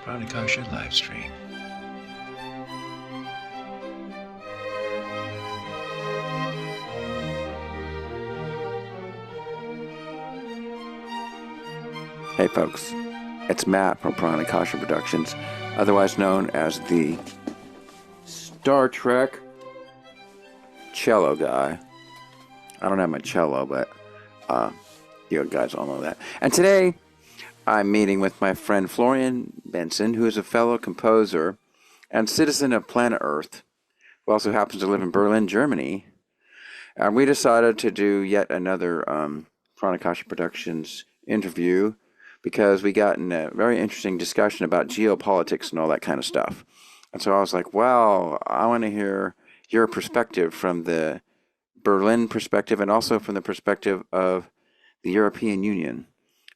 Pranakasha live stream. Hey folks, it's Matt from Pranakasha Productions, otherwise known as the Star Trek cello guy. I don't have my cello, but you guys all know that. And today, I'm meeting with my friend Florian Behnsen, who is a fellow composer and citizen of planet Earth, who also happens to live in Berlin, Germany. And we decided to do yet another Pranakasha Productions interview because we got in a very interesting discussion about geopolitics and all that kind of stuff. And so I was like, well, I want to hear your perspective from the Berlin perspective and also from the perspective of the European Union.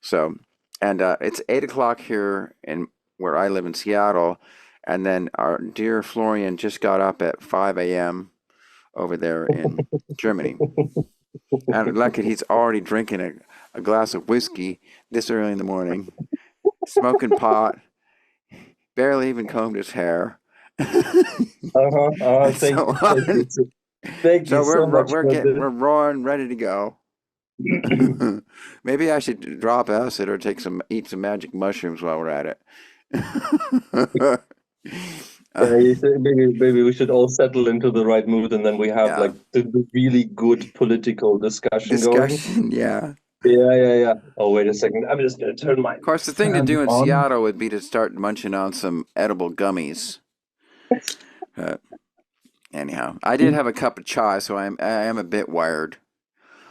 So, and it's 8 o'clock here in where I live in Seattle, and then our dear Florian just got up at 5 a.m. over there in Germany. And lucky he's already drinking a glass of whiskey this early in the morning, smoking pot, barely even combed his hair. Thank you. Thank you so much. We're roaring, ready to go. Maybe I should drop acid or eat some magic mushrooms while we're at it. Maybe we should all settle into the right mood, and then we have like the really good political discussion going. Yeah. Yeah. Oh, wait a second. I'm just gonna turn my. Of course, the thing to do in Seattle would be to start munching on some edible gummies. Anyhow, I did have a cup of chai, so I am a bit wired.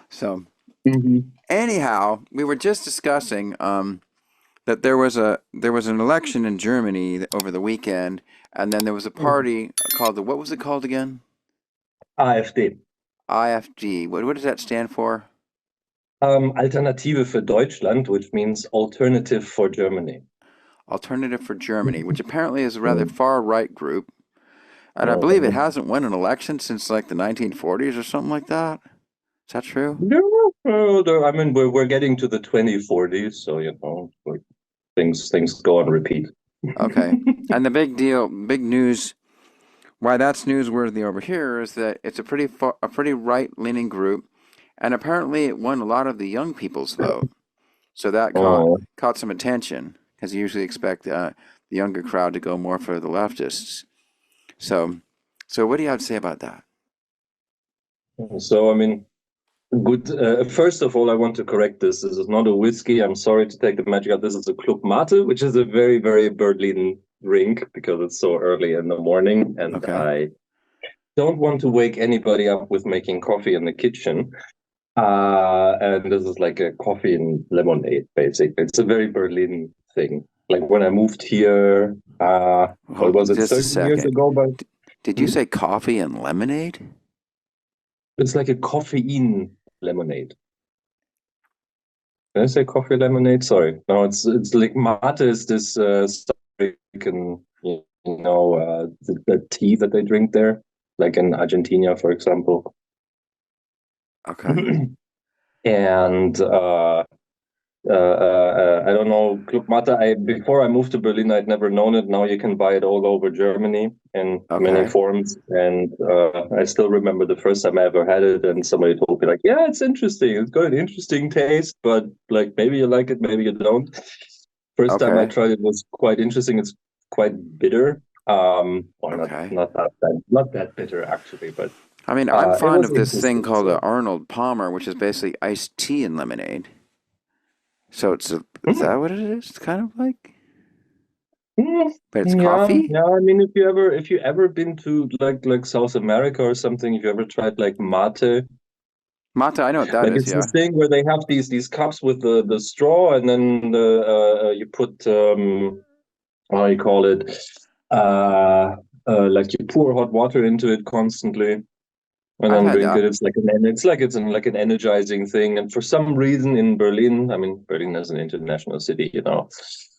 So, anyhow, we were just discussing that there was an election in Germany over the weekend, and then there was a party called what was it called again? AfD. AfD. What does that stand for? Alternative für Deutschland, which means alternative for Germany. Alternative for Germany, which apparently is a rather far-right group. And I believe it hasn't won an election since like the 1940s or something like that. Is that true? No, I mean, we're getting to the 2040s, so, like things go on repeat. Okay. And the big news, why that's newsworthy over here is that it's a pretty right-leaning group, and apparently it won a lot of the young people's vote. So that caught some attention, because you usually expect the younger crowd to go more for the leftists. So what do you have to say about that? So, I mean, good. First of all, I want to correct this. This is not a whiskey. I'm sorry to take the magic out. This is a Club Mate, which is a very, very Berlin drink because it's so early in the morning. And I don't want to wake anybody up with making coffee in the kitchen. And this is like a coffee and lemonade, basically. It's a very Berlin thing. Like when I moved here, what was it, 30 years ago? But did you say coffee and lemonade? It's like a caffeine lemonade. Did I say coffee lemonade? Sorry. No, it's like mate is this South African, the tea that they drink there, like in Argentina, for example. Okay. And I don't know, Club Mate. Before I moved to Berlin, I'd never known it. Now you can buy it all over Germany in many forms. And I still remember the first time I ever had it, and somebody told me like, "Yeah, it's interesting. It's got an interesting taste, but like maybe you like it, maybe you don't." First time I tried it was quite interesting. It's quite bitter. Not that bitter actually, but. I mean, I'm fond of this thing called Arnold Palmer, which is basically iced tea and lemonade. So is that what it is? It's kind of like, but it's coffee. Yeah. I mean, if you ever been to like South America or something, if you ever tried like mate. Mate, I know what that is. It's this thing where they have these cups with the straw, and then you put how do you call it? Like you pour hot water into it constantly. And then drink it. It's like an energizing thing. And for some reason in Berlin, I mean, Berlin is an international city, that's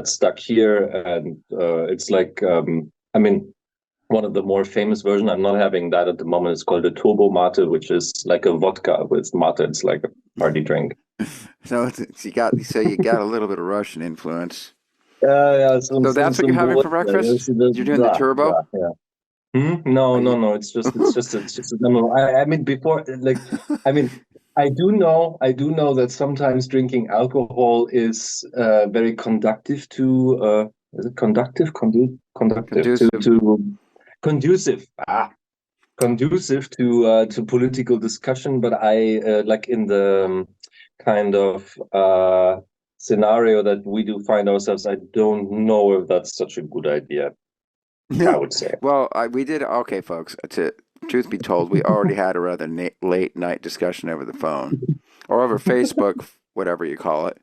stuck here. And it's like, I mean, one of the more famous versions, I'm not having that at the moment. It's called a Turbo Mate, which is like a vodka with mate. It's like a party drink. You got a little bit of Russian influence. Yeah, So that's what you're some having for vodka. breakfast? You're doing the Blah, turbo? blah, yeah. No, Are no, you? no. It's just a demo. I mean, before, like, I mean, I do know that sometimes drinking alcohol is very conductive to, is it conductive, conductive Conducive. conducive, conducive to political discussion. But I like in the kind of scenario that we do find ourselves, I don't know if that's such a good idea. I would say. Well, we did. Okay, folks. To truth be told, we already had a rather late night discussion over the phone or over Facebook, whatever you call it,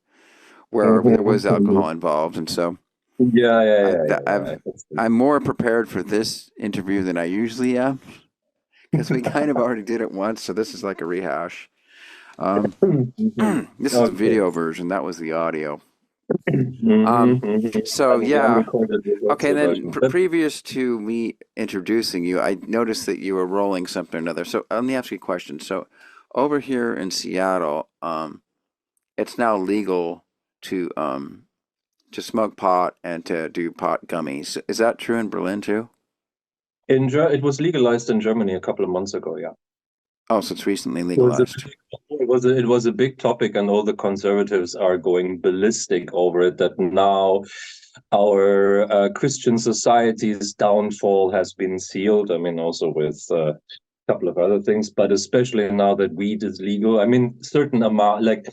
where there was alcohol involved, and so Yeah, yeah, I, yeah, that, yeah, yeah. I'm more prepared for this interview than I usually am because we kind of already did it once, so this is like a rehash. Um, Mhm. this is the Okay. video version. That was the audio. Mhm, mhm. So The yeah. unrecorded was Okay, also then version. But previous to me introducing you, I noticed that you were rolling something or another. So let me ask you a question. So over here in Seattle, it's now legal to smoke pot and to do pot gummies. Is that true in Berlin too? it was legalized in Germany a couple of months ago. Yeah, Oh, so it's recently it was a legalized. it was a big topic, and all the conservatives are going ballistic over it. That now our Christian society's downfall has been sealed. I mean, also with couple of other things, but especially now that weed is legal. I mean, certain amount, like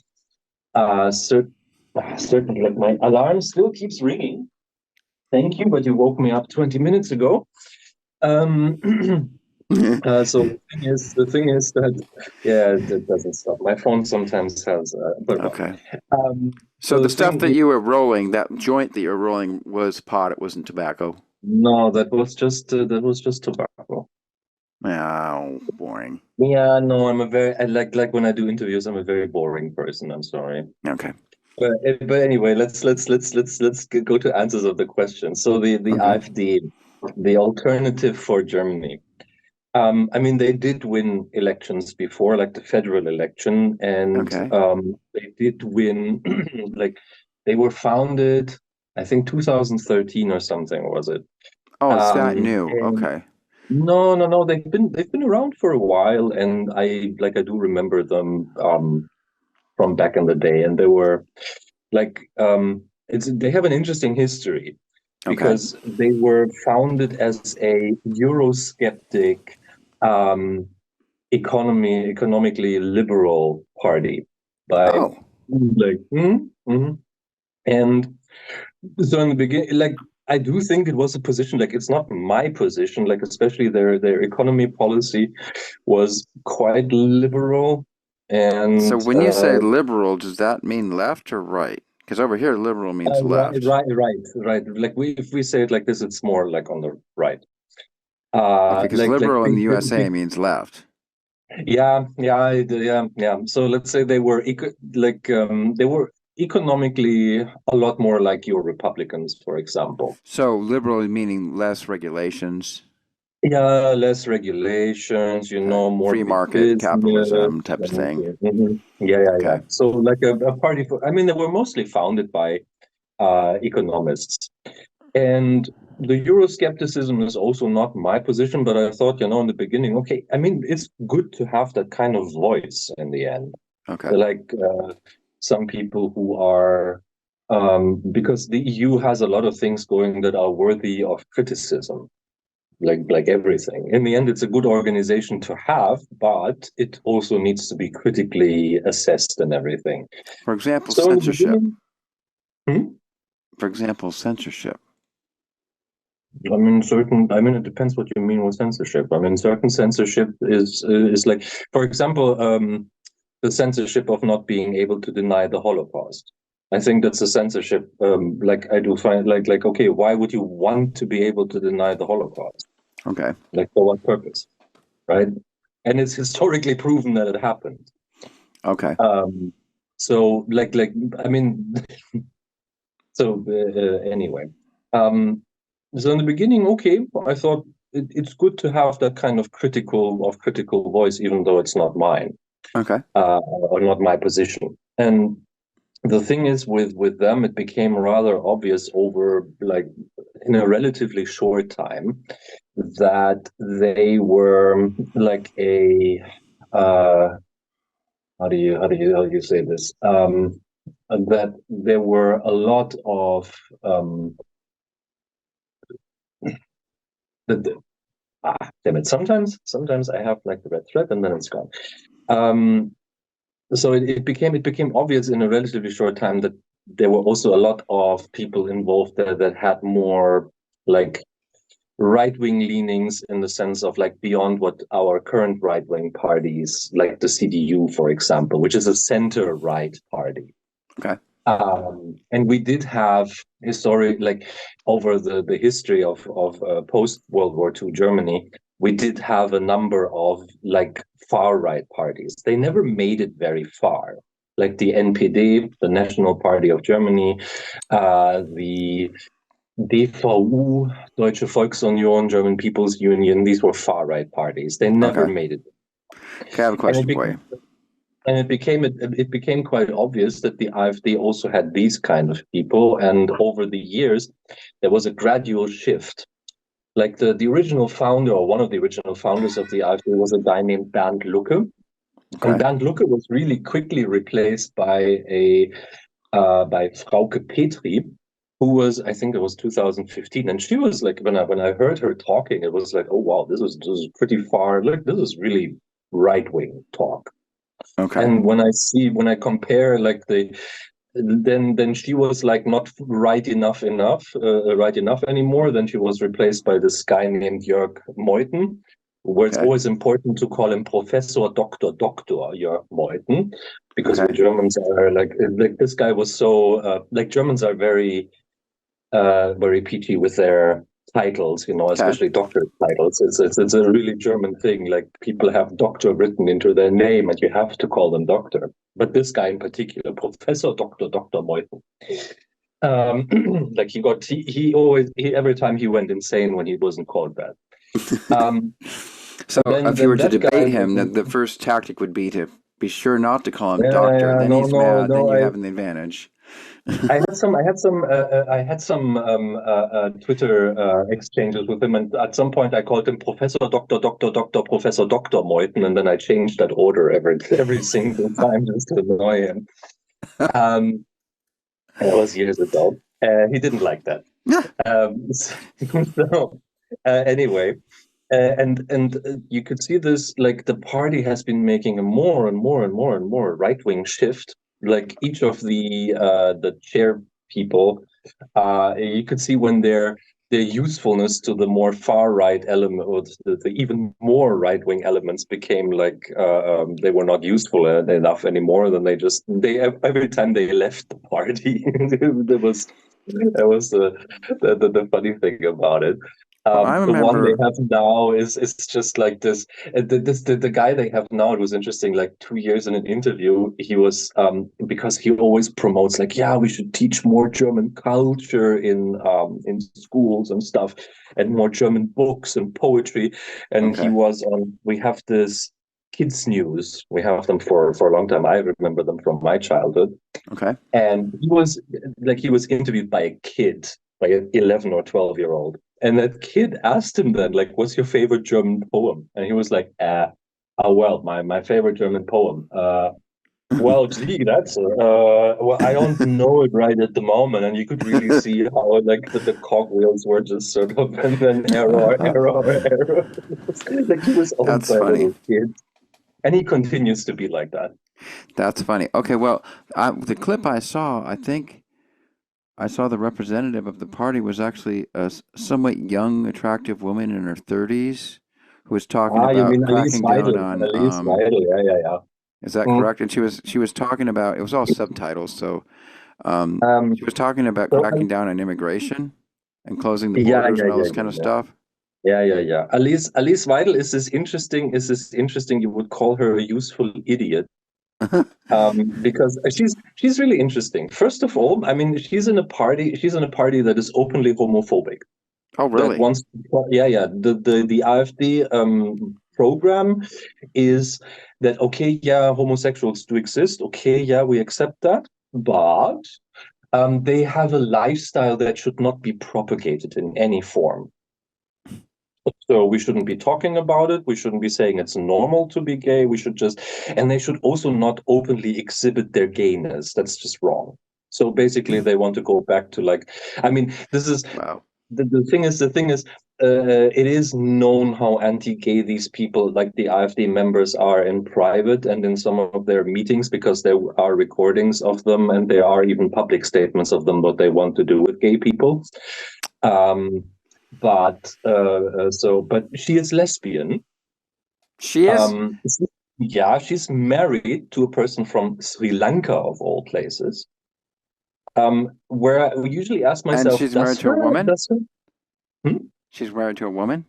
certainly, like my alarm still keeps ringing. Thank you, but you woke me up 20 minutes ago. Um, so the thing is that yeah, it doesn't stop. My phone sometimes has, but well. Okay. So So the the stuff thing that is, you were rolling, that joint that you were rolling was pot, it wasn't tobacco. no, that was just tobacco. Oh, boring. Yeah, no, I'm a very I like when I do interviews, I'm a very boring person. I'm sorry. Okay. But anyway, let's go to answers of the question. So the Okay. AfD, the alternative for Germany. I mean, they did win elections before, like the federal election, and Okay. they did win. Like they were founded, I think 2013 or something, was it? Oh, it's that new. And Okay. no, no, no, they've been around for a while, and I do remember them from back in the day, and they were like they have an interesting history Okay. because they were founded as a Eurosceptic um, economically liberal party by Oh, like and so in the beginning, like I do think it was a position, like it's not my position, like especially their economy policy was quite liberal so and when you say liberal, does that mean left or right? Because over here, liberal means right, left. right. Like if we say it like this, it's more like on the right. Okay, because Like liberal in the big, USA big, means left. yeah, yeah, yeah, yeah. So let's say they were economically a lot more like your Republicans, for example. So liberal meaning less regulations. Yeah, less regulations, Okay. more Free big market, business. capitalism type of thing. Yeah, yeah, yeah. Okay. So like a party for, I mean, they were mostly founded by economists. And the Euroscepticism is also not my position, but I thought, in the beginning, okay, I mean, it's good to have that kind of voice in the end. Okay. Like some people who are, because the EU has a lot of things going that are worthy of criticism, like everything. In the end, it's a good organization to have, but it also needs to be critically assessed and everything. For example, So in the censorship. beginning, hmm? For example, censorship. I mean, it depends what you mean with censorship. I mean, certain censorship is like, for example, the censorship of not being able to deny the Holocaust. I think that's a censorship. Like I do find, okay, why would you want to be able to deny the Holocaust? Okay. Like for what purpose, right? And it's historically proven that it happened. Okay. So, I mean, so anyway. Um, So in the beginning, okay, I thought it's good to have that kind of critical voice, even though it's not mine Okay. or not my position. And the thing is with them, it became rather obvious over like in a relatively short time that they were like a how do you say this? That there were a lot of the, damn it. Sometimes I have like the red thread and then it's gone. So it became obvious in a relatively short time that there were also a lot of people involved there that had more like right-wing leanings in the sense of like beyond what our current right-wing parties, like the CDU, for example, which is a center-right party. Okay. And we did have historic, like over the history of post World War II Germany, we did have a number of like far right parties. They never made it very far, like the NPD, the National Party of Germany, the DVU, Deutsche Volksunion, German People's Union. These were far right parties. They never made it. Okay, I have a question for you. And it became quite obvious that the AfD also had these kind of people, and over the years, there was a gradual shift. Like the original founder, or one of the original founders of the AfD, was a guy named Bernd Lucke, and Bernd Lucke was really quickly replaced by by Frauke Petri, who was, I think it was 2015, and she was like, when I heard her talking, it was like, oh wow, this is pretty far. Like this is really right wing talk. Okay. And when I compare like then she was like not right enough anymore. Then she was replaced by this guy named Jörg Meuthen, where it's always important to call him Professor Dr. Jörg Meuthen, because we Germans are like this guy was so like Germans are very very peachy with their titles, especially doctorate titles. It's a really German thing. Like people have doctor written into their name, and you have to call them doctor. But this guy in particular, Professor Dr. Meuthen, like he every time he went insane when he wasn't called that. So if you were to debate him, the first tactic would be to be sure not to call him doctor. Then he's mad. Then you have an advantage. I had some Twitter exchanges with him, and at some point I called him Professor Dr. Professor Dr. Meuthen, and then I changed that order every single time just to annoy him. That was years ago. He didn't like that. So anyway, and you could see this, like the party has been making a more and more right-wing shift. Like each of the chair people, you could see when their usefulness to the more far right element, or the even more right wing elements, became like they were not useful enough anymore. Then they every time they left the party, that was the funny thing about it. The one they have now is just like this. The guy they have now, it was interesting. Like 2 years in an interview, he was because he always promotes like, yeah, we should teach more German culture in schools and stuff, and more German books and poetry. And he was on. We have this kids news. We have them for a long time. I remember them from my childhood. Okay. And he was interviewed by a kid, by an 11 or 12-year-old. And that kid asked him then, like, what's your favorite German poem? And he was like, well, my favorite German poem. Well, gee, that's well, I don't know it right at the moment. And you could really see how like the cogwheels were just sort of, and then error. Like he was owned by a little kid. And he continues to be like that. That's funny. Okay, well, the clip I saw, I think I saw the representative of the party was actually a somewhat young, attractive woman in her 30s who was talking about cracking down on. Elise Weidel, yeah. Is that correct? And she was talking about, it was all subtitles, so she was talking about cracking down on immigration and closing the borders and all this kind of stuff. Yeah. Elise Weidel is this interesting. You would call her a useful idiot. Because she's really interesting. First of all, I mean, she's in a party that is openly homophobic. Oh, really? That wants, the AfD program is that, okay, yeah, homosexuals do exist. Okay, yeah, we accept that. but they have a lifestyle that should not be propagated in any form. So we shouldn't be talking about it. We shouldn't be saying it's normal to be gay. We should just, and they should also not openly exhibit their gayness. That's just wrong. So basically, they want to go back to like, I mean, this is Wow. the thing is, it is known how anti-gay these people, like the AfD members, are in private and in some of their meetings, because there are recordings of them and there are even public statements of them what they want to do with gay people. But she is lesbian. She is? Yeah, she's married to a person from Sri Lanka, of all places. Where I usually ask myself, and she's married to a woman? Hmm? She's married to a woman?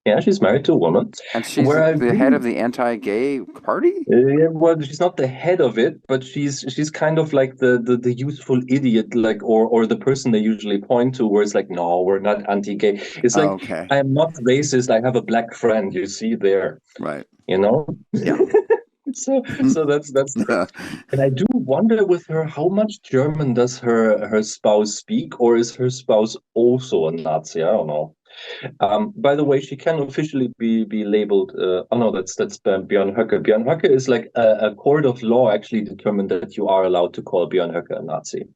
Yeah, she's married to a woman. And she's the head of the anti-gay party? Well, she's not the head of it, but she's kind of like the youthful idiot, like or the person they usually point to, where it's like, no, we're not anti-gay. It's like, okay. I am not racist. I have a black friend. You see there, right? You know. Yeah. so that's and I do wonder with her, how much German does her spouse speak, or is her spouse also a Nazi? I don't know. By the way, she can officially be labeled. Oh no, that's Björn Höcke. Björn Höcke is like a court of law actually determined that you are allowed to call Björn Höcke a Nazi,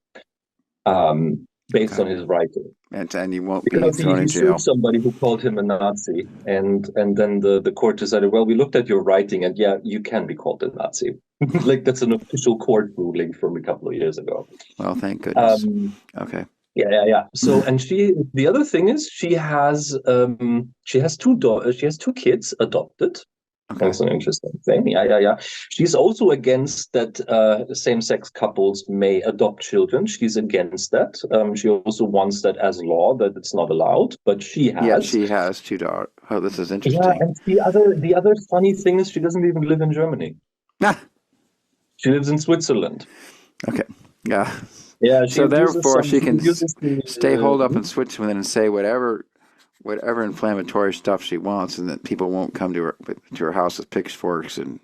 based on his writing. And you won't because be thrown he in jail. sued somebody who called him a Nazi, and then the court decided, well, we looked at your writing, and yeah, you can be called a Nazi. Like that's an official court ruling from a couple of years ago. Well, thank goodness. Okay. Yeah. So, and the other thing is, she has two kids adopted. Okay. That's an interesting thing. Yeah. She's also against that same-sex couples may adopt children. She's against that. She also wants that as law, that it's not allowed, but she has. Yeah, she has two daughters. Oh, this is interesting. Yeah, and the other funny thing is, she doesn't even live in Germany. She lives in Switzerland. Okay. Yeah. Yeah. So therefore, she can stay holed up in Switzerland and say whatever inflammatory stuff she wants, and that people won't come to her house with pitchforks and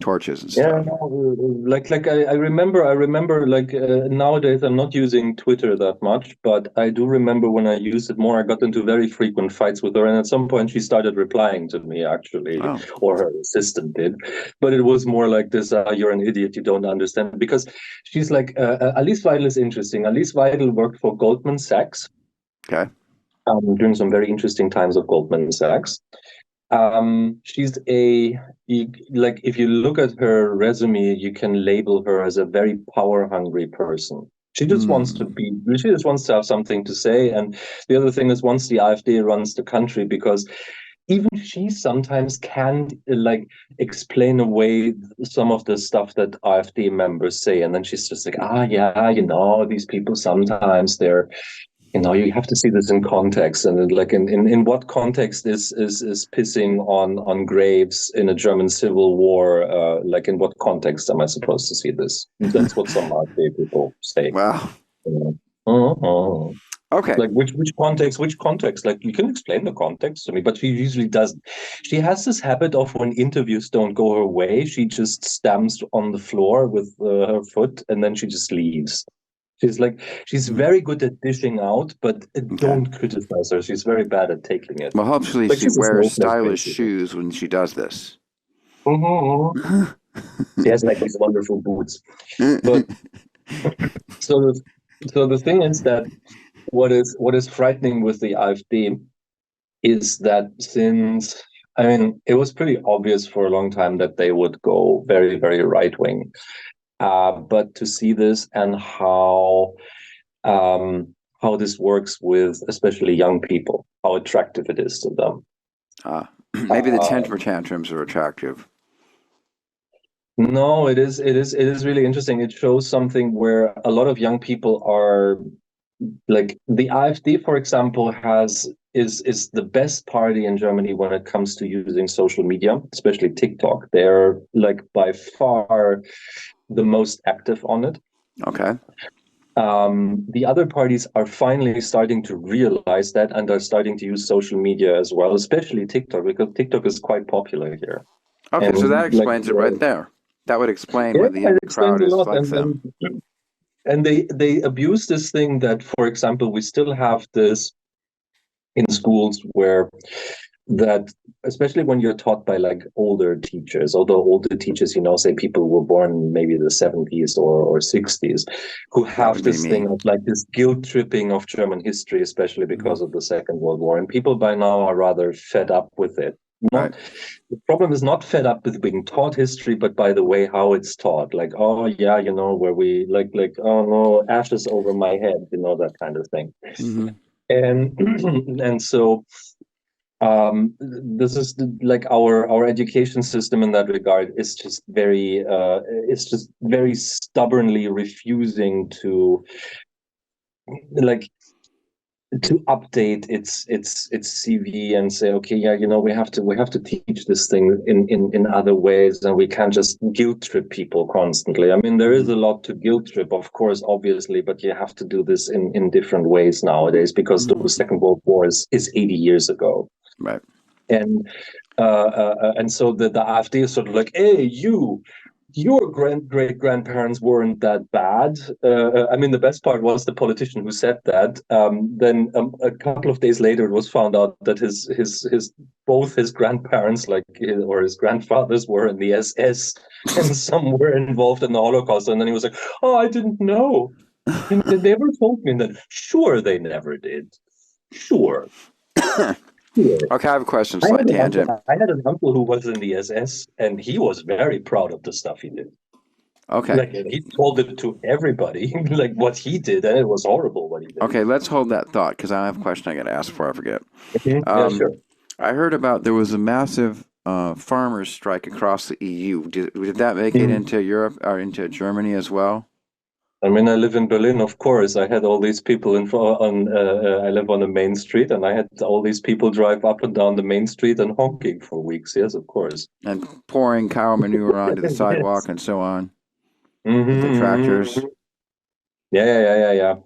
torches and stuff. Yeah, no, like I remember like nowadays I'm not using Twitter that much, but I do remember when I used it more, I got into very frequent fights with her, and at some point she started replying to me actually, or her assistant did, but it was more like this: "You're an idiot, you don't understand." Because she's like, Alice Weidel is interesting. Alice Weidel worked for Goldman Sachs. Okay. During some very interesting times of Goldman Sachs. She's if you look at her resume, you can label her as a very power hungry person. She just wants to have something to say. And the other thing is, once the AfD runs the country, because even she sometimes can't explain away some of the stuff that AfD members say. And then she's just like, yeah, these people sometimes they're, you have to see this in context, and in what context is pissing on graves in a German civil war? In what context am I supposed to see this? That's what some AfD people say. Wow. Okay. Like which context? Which context? Like, you can explain the context to me, but she usually doesn't. She has this habit of, when interviews don't go her way, she just stamps on the floor with her foot, and then she just leaves. She's very good at dishing out, but don't criticize her. She's very bad at taking it. Well, hopefully she wears stylish shoes when she does this. She has like these wonderful boots. But so the thing is that what is frightening with the AfD is that, since it was pretty obvious for a long time that they would go very, very right wing. But to see this and how this works with especially young people, how attractive it is to them. Maybe the temper tantrums are attractive. No, it is really interesting. It shows something where a lot of young people are like, the AfD, for example, is the best party in Germany when it comes to using social media, especially TikTok. They're by far the most active on it. Okay. The other parties are finally starting to realize that, and are starting to use social media as well, especially TikTok, because TikTok is quite popular here. Okay, so that explains it right there. That would explain why the crowd is like them. And they abuse this thing that, for example, we still have this in schools where that, especially when you're taught by like older teachers, although older teachers, say people were born maybe the 70s or 60s, who That have would be this me. thing of like this guilt tripping of German history, especially because of the Second World War. And people by now are rather fed up with it. Right. The problem is not fed up with being taught history, but by the way how it's taught. Like, oh yeah, where we like, oh no, ashes over my head, that kind of thing. Mm-hmm. And and so this is like our education system in that regard is just very stubbornly refusing to like to update its CV and say, okay, yeah, we have to teach this thing in other ways, and we can't just guilt trip people constantly. I mean, there is a lot to guilt trip, of course, obviously, but you have to do this in different ways nowadays because the Second World War is 80 years ago. Right. And so the AfD is sort of like, hey, your great grandparents weren't that bad. I mean, the best part was the politician who said that. Then a couple of days later, it was found out that both his grandparents, or his grandfathers, were in the SS, and some were involved in the Holocaust. And then he was like, "Oh, I didn't know. They never told me that." Sure, they never did. Sure. Okay, I have a question. Slight tangent. I had an uncle who was in the SS, and he was very proud of the stuff he did. Okay. Like, he told it to everybody, like what he did, and it was horrible what he did. Okay, let's hold that thought because I have a question I got to ask before I forget. Yeah, sure. I heard about there was a massive farmers' strike across the EU. Did that make it into Europe or into Germany as well? I mean, I live in Berlin, of course. I had all these people I live on the main street, and I had all these people drive up and down the main street and honking for weeks. Yes, of course. And pouring cow manure onto the sidewalk and so on with the tractors. Yeah.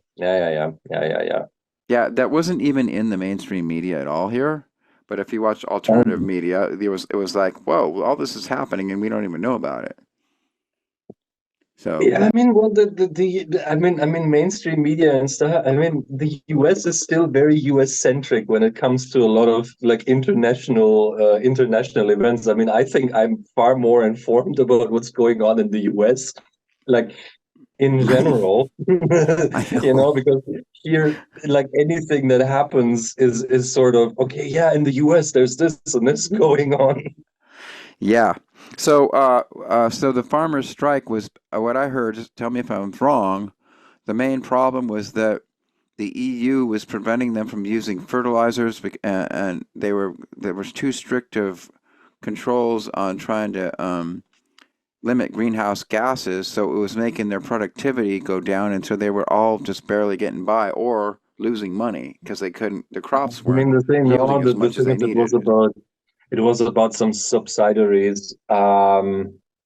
Yeah, that wasn't even in the mainstream media at all here. But if you watch alternative media, it was like, whoa, all this is happening and we don't even know about it. So yeah, I mean, well, I mean, mainstream media and stuff. I mean, the U.S. is still very U.S. centric when it comes to a lot of like international events. I mean, I think I'm far more informed about what's going on in the U.S. like in general, because here, like anything that happens is sort of okay. Yeah, in the U.S. there's this and this going on. Yeah. So, so the farmers' strike was what I heard. Just tell me if I'm wrong. The main problem was that the EU was preventing them from using fertilizers, and there was too strict of controls on trying to limit greenhouse gases. So it was making their productivity go down, and so they were all just barely getting by or losing money because they couldn't. The crops I mean, weren't the thing, yielding as much as they needed. It was about some subsidiaries,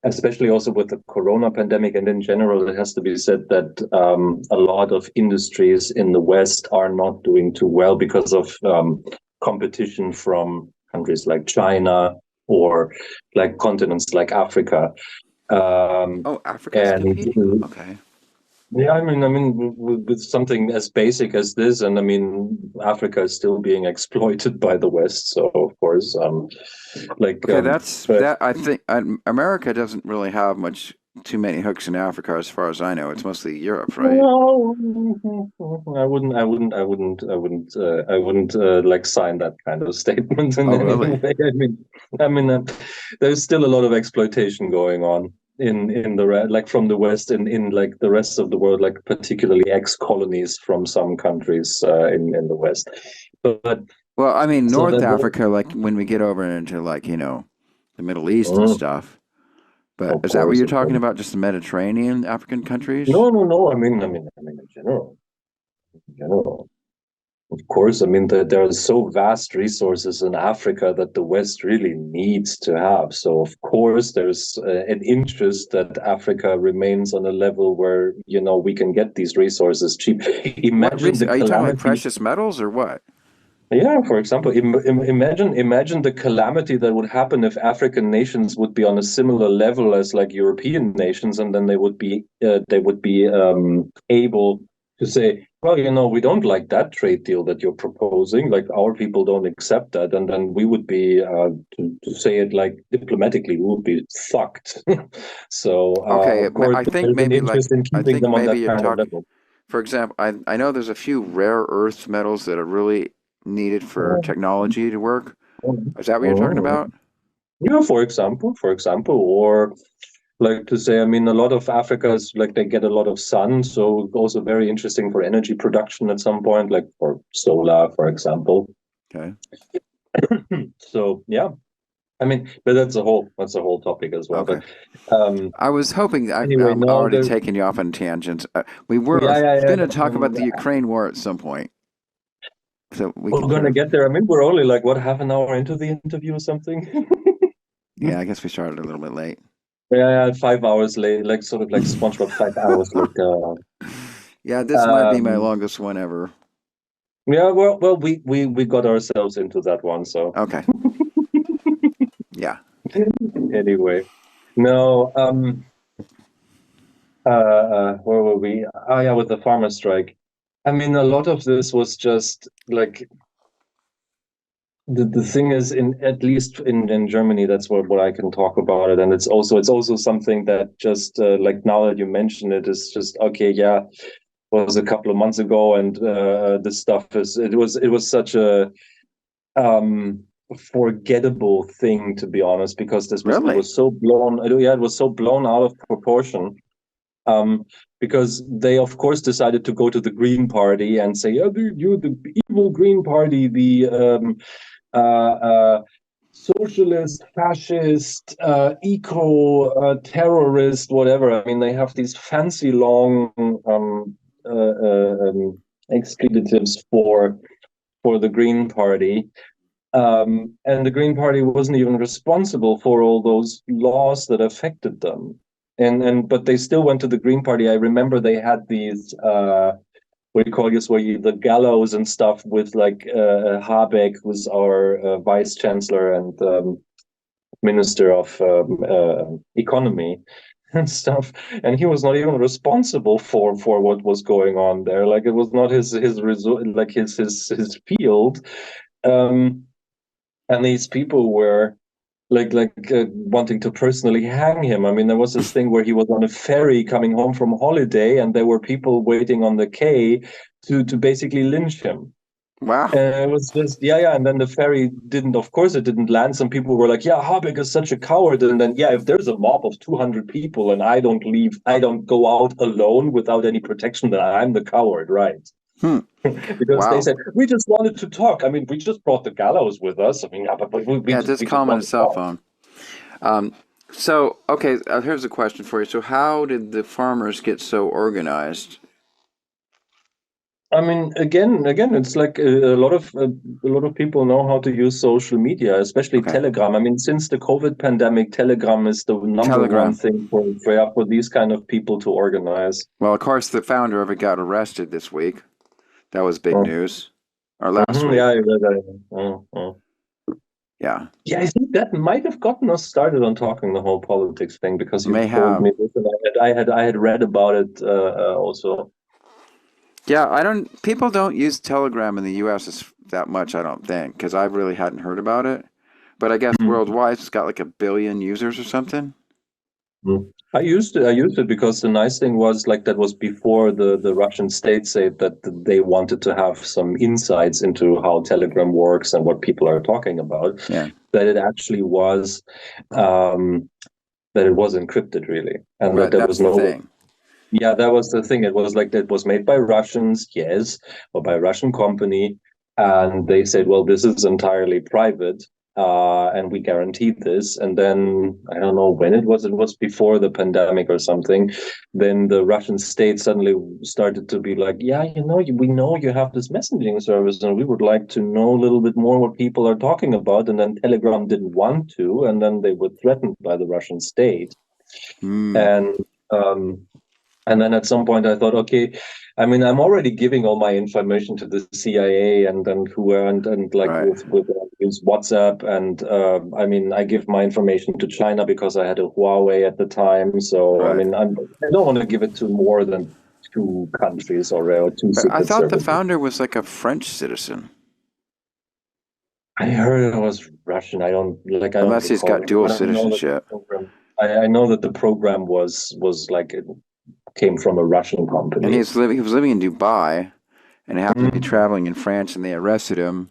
especially also with the corona pandemic. And in general, it has to be said that a lot of industries in the West are not doing too well because of competition from countries like China or like continents like Africa. Africa's still eating? Okay. Yeah, I mean, with something as basic as this, and I mean, Africa is still being exploited by the West. So, of course, that. I think America doesn't really have too many hooks in Africa, as far as I know. It's mostly Europe, right? No, I wouldn't like sign that kind of statement in any Really? way. I mean, there's still a lot of exploitation going on in the from the West in like the rest of the world, like particularly ex-colonies from some countries in the West. But well, I mean, North Africa, like when we get over into like the Middle East and stuff. But is that what you're talking about? Just the Mediterranean African countries? No. I mean, in general. Of course, I mean, there are so vast resources in Africa that the West really needs to have. So, of course, there's an interest that Africa remains on a level where, we can get these resources cheap. Imagine are you talking like precious metals or what? Yeah, for example, imagine the calamity that would happen if African nations would be on a similar level as like European nations, and then they would be able to say, well, we don't like that trade deal that you're proposing. Like our people don't accept that, and then we would be, to say it like diplomatically, we would be fucked. So, Okay, of course, I think there's an maybe interest in I keeping think them on maybe that you're kind of talking. level. For example, I know there's a few rare earth metals that are really needed for technology to work. Is that what you're talking Oh. about? Yeah, for example, or like to say, I mean, a lot of Africa is like they get a lot of sun, so also very interesting for energy production at some point, like for solar, for example. Okay. So yeah, I mean, but that's a whole topic as well. Okay. But um, I was hoping anyway, I'm no, already taking you off on tangents. We were yeah, yeah, yeah. going to talk about the Ukraine war at some point, so we We're could sort gonna of. get there. I mean, we're only like what, half an hour into the interview or something. Yeah, I guess we started a little bit late. Yeah, yeah, 5 hours late, like sort of like SpongeBob 5 hours later. Yeah, this might be my Um, longest one ever. yeah, well, we got ourselves into that one, so Okay. Yeah. anyway, no, where were we? Oh yeah, with the farmer strike. I mean, a lot of this was just like the thing is, in at least in Germany, that's what I can talk about it, and it's also something that just like now that you mention it, is just okay. Yeah, was a couple of months ago, and this stuff it was such a um forgettable thing, to be honest, because this was it Really? was so blown. Yeah, it was so blown out of proportion. um, because they, of course, decided to go to the Green Party and say, "Oh, you, the evil Green Party, the socialist, fascist, eco-terrorist, whatever." I mean, they have these fancy long expletives for the Green Party. And the Green Party wasn't even responsible for all those laws that affected them. And but they still went to the Green Party. I remember they had these what do you call this, where the gallows and stuff with like Habeck, who's our vice chancellor and minister of economy and stuff, and he was not even responsible for what was going on there. Like it was not his result, like his field. Um, and these people were like wanting to personally hang him. I mean, there was this thing where he was on a ferry coming home from holiday, and there were people waiting on the quay to basically lynch him. Wow. And it was just, yeah, yeah. And then the ferry didn't, of course, it didn't land. Some people were like, yeah, Habeck is such a coward. And then, yeah, if there's a mob of 200 people and I don't go out alone without any protection, then I'm the coward, right? Hmm. Because they Wow. said, we just wanted to talk. I mean, we just brought the gallows with us. I mean, yeah, but we Yeah, just just we just call him on want a to cell talk. phone. So, okay, here's a question for you. So, how did the farmers get so organized? I mean, again, it's like a lot of people know how to use social media, especially Okay, Telegram. I mean, since the COVID pandemic, Telegram is the number one Telegram. thing for these kind of people to organize. Well, of course, the founder of it got arrested this week. That was big Oh. news. Or last Mhm, week. yeah, I read that. Oh, oh. Yeah, Yeah, I think that might have gotten us started on talking the whole politics thing, because you may told have. me this, and I had read about it also. Yeah, I don't. People don't use Telegram in the U.S. That much, I don't think, because I really hadn't heard about it. But I guess worldwide, it's got like 1 billion users or something. Mm. I used it because the nice thing was, like, that was before the Russian state said that they wanted to have some insights into how Telegram works and what people are talking about. Yeah, That it actually was um, that it was encrypted, really, and that right. there was That's the no. thing. Yeah, that was the thing. It was like it was made by Russians, yes, or by a Russian company, and they said, "Well, this is entirely private, and we guarantee this." And then I don't know when it was. It was before the pandemic or something. Then the Russian state suddenly started to be like, "Yeah, we know you have this messaging service, and we would like to know a little bit more what people are talking about." And then Telegram didn't want to, and then they were threatened by the Russian state, Hmm. and. Um, And then at some point I thought, okay, I mean, I'm already giving all my information to the CIA and like Right. with use WhatsApp and I mean, I give my information to China because I had a Huawei at the time. So I Right. mean, I don't want to give it to more than two countries or two But I secret thought the services. founder was like a French citizen, I heard it was Russian. I don't unless he's recall, got dual but I know that the citizenship. program. I know that the program was like it came from a Russian And company. he was living in Dubai, and happened to be Mm, traveling in France, and they arrested him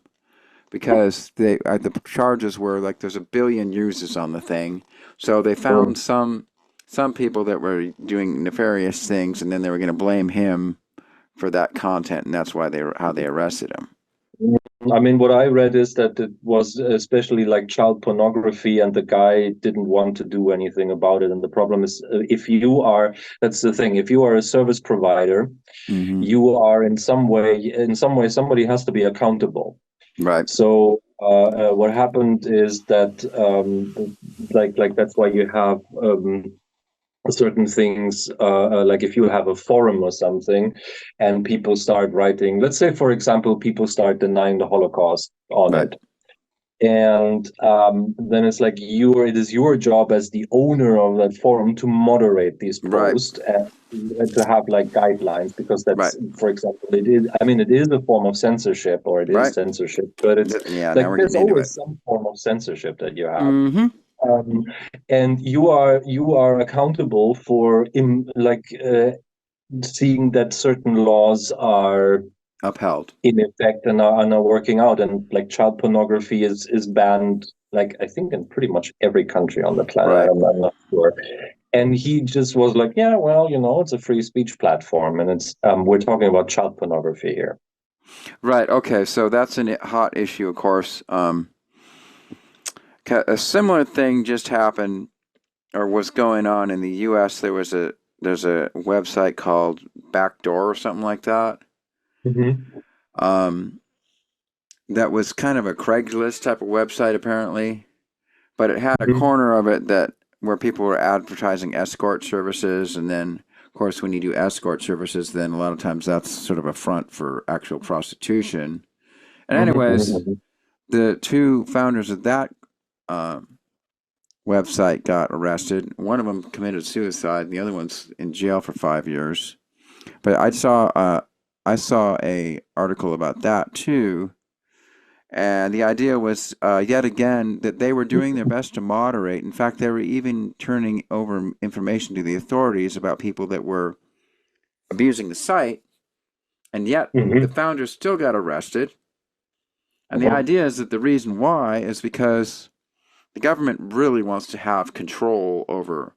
because the charges were like there's a billion users on the thing, so they found mm. some people that were doing nefarious things, and then they were going to blame him for that content, and that's why how they arrested him. I mean, what I read is that it was especially like child pornography, and the guy didn't want to do anything about it. And the problem is, if you are, that's the thing, if you are a service provider, Hmm. you are in some way, somebody has to be accountable. Right. So what happened is that, like that's why you have certain things like if you have a forum or something and people start writing, let's say for example people start denying the Holocaust on Right. it, and then it's like it is your job as the owner of that forum to moderate these Right. posts and to have like guidelines, because Right. that's, for example, it is, I mean, it is a form of censorship, or it is Right. censorship, but it's Yeah. Now like we're there's getting into it. always some form of censorship that you have. Hmm. um, and you are accountable for seeing that certain laws are Upheld. in effect and are not working out. And like child pornography is banned, like I think in pretty much every country on the planet. Right. I'm not sure. And he just was like, yeah, well, it's a free speech platform, and it's we're talking about child pornography here. Right. Okay. So that's a hot issue, of course. A similar thing just happened or was going on in the U.S. There's a website called Backdoor or something like that. Mm-hmm. Um, that was kind of a Craigslist type of website apparently, but it had a Mm-hmm. corner of it that where people were advertising escort services, and then of course when you do escort services, then a lot of times that's sort of a front for actual prostitution. And anyways, Mm-hmm. the two founders of that um, website got arrested. One of them committed suicide, and the other one's in jail for 5 years. But I saw a article about that too, and the idea was yet again that they were doing their best to moderate. In fact, they were even turning over information to the authorities about people that were abusing the site, and yet the Mm-hmm. founders still got arrested. And the Uh-huh. idea is that the reason why is because the government really wants to have control over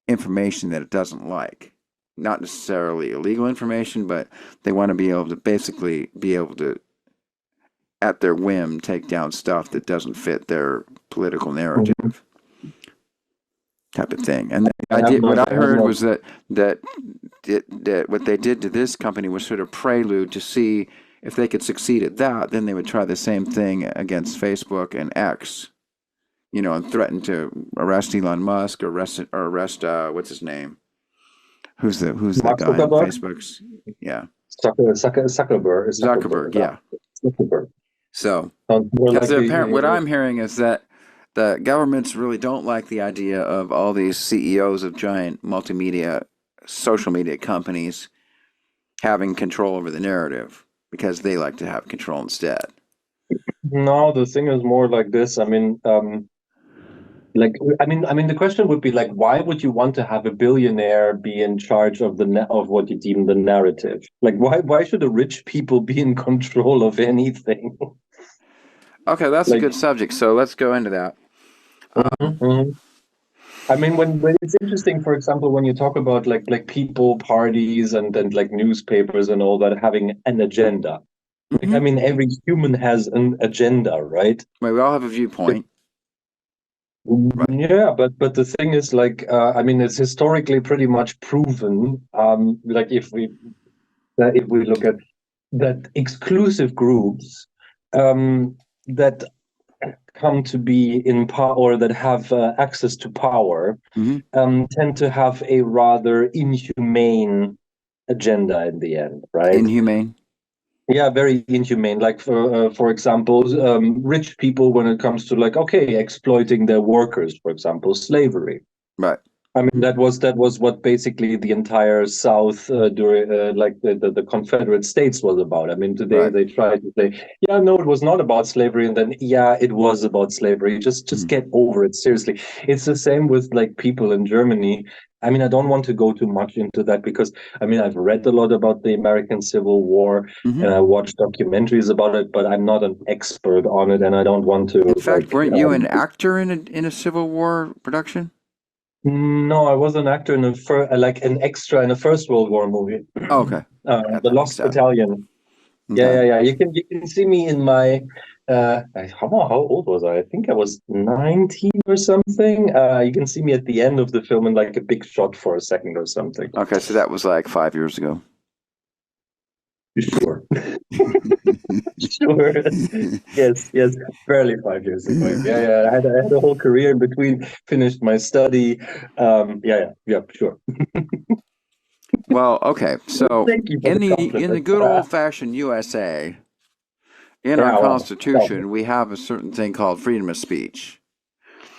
information that it doesn't like. Not necessarily illegal information, but they want to be able to basically be able to, at their whim, take down stuff that doesn't fit their political Mhm. narrative, type of thing. And what I I have heard not. was that that what they did to this company was sort of prelude to see if they could succeed at that. Then they would try the same thing against Facebook and X, and threaten to arrest Elon Musk or arrest what's his name? Who's that Mark guy in Zuckerberg, Facebook's? Yeah, Zuckerberg, Zuckerberg. Yeah. Zuckerberg. So, Sounds more because like apparent what the I'm hearing is that the governments really don't like the idea of all these CEOs of giant multimedia, social media companies having control over the narrative because they like to have control instead. no, the thing is more like this. I mean, the question would be like, why would you want to have a billionaire be in charge of of what you deem the narrative? Like, why should the rich people be in control of anything? Okay, that's a Like, good subject. So let's go into that. mhm, mhm. I mean, when it's interesting, for example, when you talk about like people, parties, and like newspapers and all that having an agenda. Like, I Hmm. mean, every human has an agenda, right? Well, we all have a viewpoint, right? Yeah, but the thing is, like, I mean, it's historically pretty much proven. Like, if we look at that exclusive groups, that come to be in power or that have access to power tend to have a rather inhumane agenda in the end, right? Inhumane. Yeah, very inhumane. Like for example, rich people when it comes to like exploiting their workers, for example, slavery. Right. I mean, that was what basically the entire South during like the Confederate States was about. I mean, today Right. they try to say, yeah, no, it was not about slavery, and then yeah, it was about slavery. Just get over it. Seriously, it's the same with like people in Germany. I mean, I don't want to go too much into that because I mean, I've read a lot about the American Civil War and I watched documentaries about it, but I'm not an expert on it, and I don't want to In fact, like. weren't you an actor in a Civil War production? No, I was an actor in like an extra in a First World War movie, Oh, okay. Yeah, The that makes Lost sense. Battalion. Yeah, Okay. yeah, yeah. You can see me in my how old was I? I think I was 19 or something. You can see me at the end of the film in like a big shot for a second or something. Okay, so that was like 5 years ago. Sure. Sure. Yes, yes. Barely 5 years ago. Yeah, yeah. I had a whole career in between, finished my study. Yeah, yeah, yeah, sure. Well, okay. So Thank you for the in the compliment. good old fashioned USA, in our Yeah, well, Constitution, we have a certain thing called freedom of speech,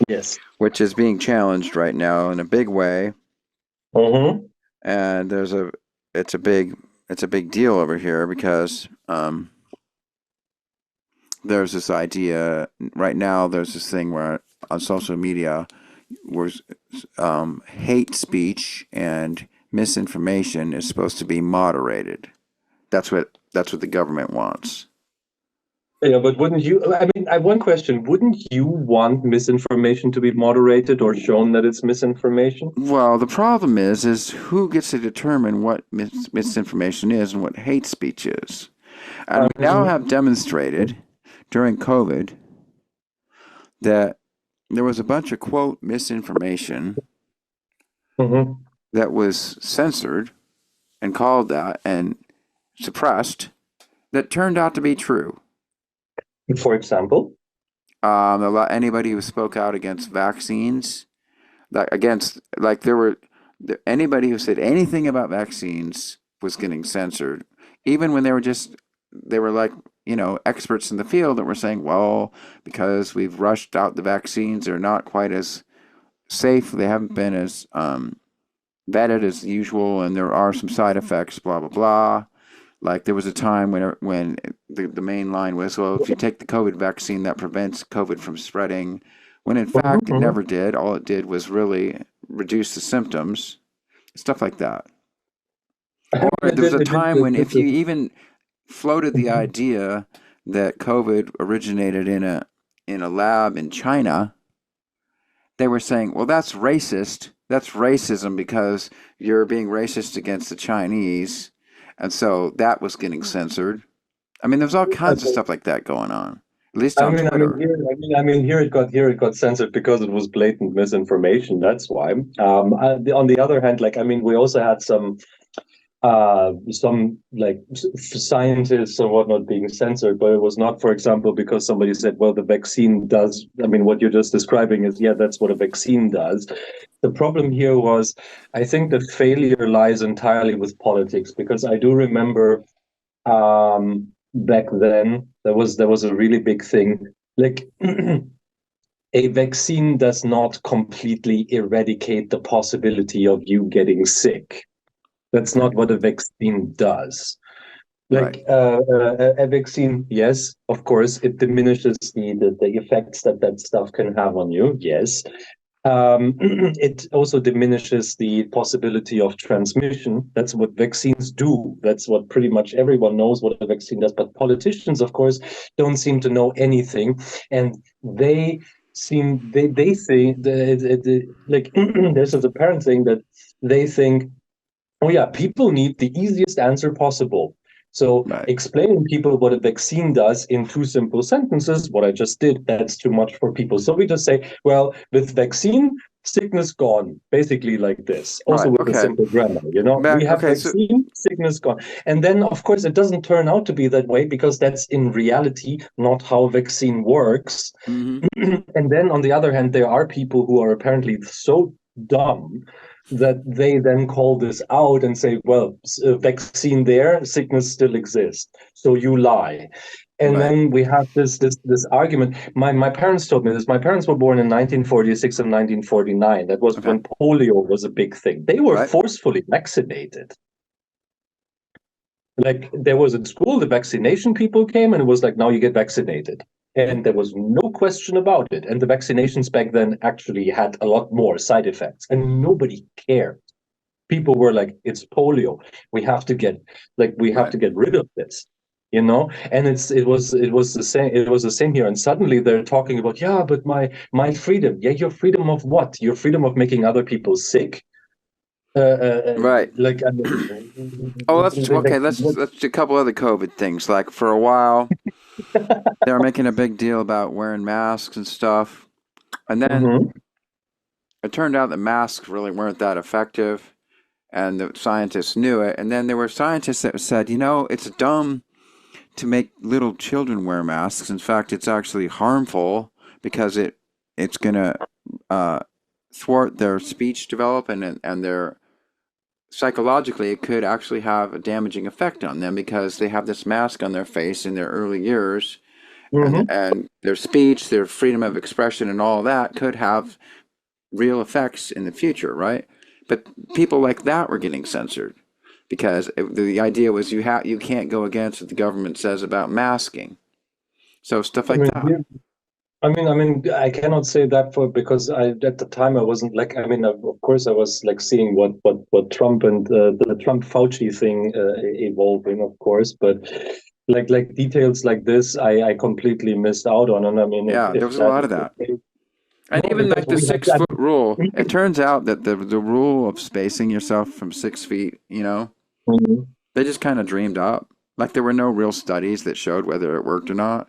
yes. which is being challenged right now in a big way. Mm-hmm. And it's a big deal over here because there's this idea right now. There's this thing where on social media, where hate speech and misinformation is supposed to be moderated. That's what the government wants. Yeah, but wouldn't you? I mean, I have one question. Wouldn't you want misinformation to be moderated or shown that it's misinformation? Well, the problem is who gets to determine what misinformation is and what hate speech is. And we now Um, have demonstrated during COVID that there was a bunch of quote misinformation mhm. that was censored and called that and suppressed that turned out to be true. For example, Anybody who spoke out against vaccines, like there were anybody who said anything about vaccines was getting censored, even when they were like experts in the field that were saying, well, because we've rushed out the vaccines, they're not quite as safe, they haven't been as vetted as usual, and there are some side effects, blah blah blah. Like there was a time when the main line was, well, if you take the COVID vaccine, that prevents COVID from spreading, when in mhm, fact it mhm. never did. All it did was really reduce the symptoms, stuff like that. Or It there was did. a It time did. when if you even floated the idea that COVID originated in a lab in China, they were saying, well, that's racist. That's racism because you're being racist against the Chinese. And so that was getting censored. I mean, there's all kinds of stuff like that going on, at least on Twitter. Here it got censored because it was blatant misinformation. That's why. On the other hand, like I mean, we also had some like scientists or whatnot being censored, but it was not, for example, because somebody said, well, the vaccine does. I mean, what you're just describing is, yeah, that's what a vaccine does. The problem here was, I think the failure lies entirely with politics, because I do remember back then there was a really big thing. Like a vaccine does not completely eradicate the possibility of you getting sick. That's Okay. not what a vaccine does. Right. Like a vaccine, yes, of course, it diminishes the effects that stuff can have on you. Yes, it also diminishes the possibility of transmission. That's what vaccines do. That's what pretty much everyone knows what a vaccine does. But politicians, of course, don't seem to know anything, and they say like there's this apparent thing that they think, oh yeah, people need the easiest answer possible. So Right. explaining people what a vaccine does in two simple sentences, what I just did, that's too much for people. So we just say, well, with vaccine, sickness gone, basically like this, also Right. with a Okay. simple grammar, we have Okay. So vaccine, sickness gone. And then, of course, it doesn't turn out to be that way, because that's in reality not how vaccine works. mhm. And then, on the other hand, there are people who are apparently so dumb that they then call this out and say, well, vaccine there, sickness still exists, so you lie. And Right. then we have this argument. My parents told me this. My parents were born in 1946 and 1949. That was Okay. when polio was a big thing. They were Right. forcefully vaccinated. Like, there was at school, the vaccination people came, and it was like, now you get vaccinated. And there was no question about it. And the vaccinations back then actually had a lot more side effects, and nobody cared. People were like, it's polio. We have to get we have Right. to get rid of this. And it was the same here. And suddenly they're talking about, yeah, but my freedom. Yeah, your freedom of what? Your freedom of making other people sick. Right. Like, Oh, let's okay. what? Let's do a couple other COVID things. Like for a while, they were making a big deal about wearing masks and stuff, and then Mhm. it turned out that masks really weren't that effective, and the scientists knew it. And then there were scientists that said, it's dumb to make little children wear masks. In fact, it's actually harmful because it's gonna uh, thwart their speech development and their psychologically it could actually have a damaging effect on them because they have this mask on their face in their early years Mhm. and their speech, their freedom of expression and all that could have real effects in the future, right? But people like that were getting censored because the idea was you can't go against what the government says about masking. So stuff I like mean, that. yeah, I cannot say that for because at the time I wasn't like of course I was like seeing what Trump and the Trump Fauci thing evolving, of course, but like details like this I completely missed out on. And I mean, Yeah, there if was a that lot is of the that. case, And no, even because like the we have 6 foot rule, it turns out that the rule of spacing yourself from 6 feet, Mhm. they just kind of dreamed up. Like there were no real studies that showed whether it worked or not.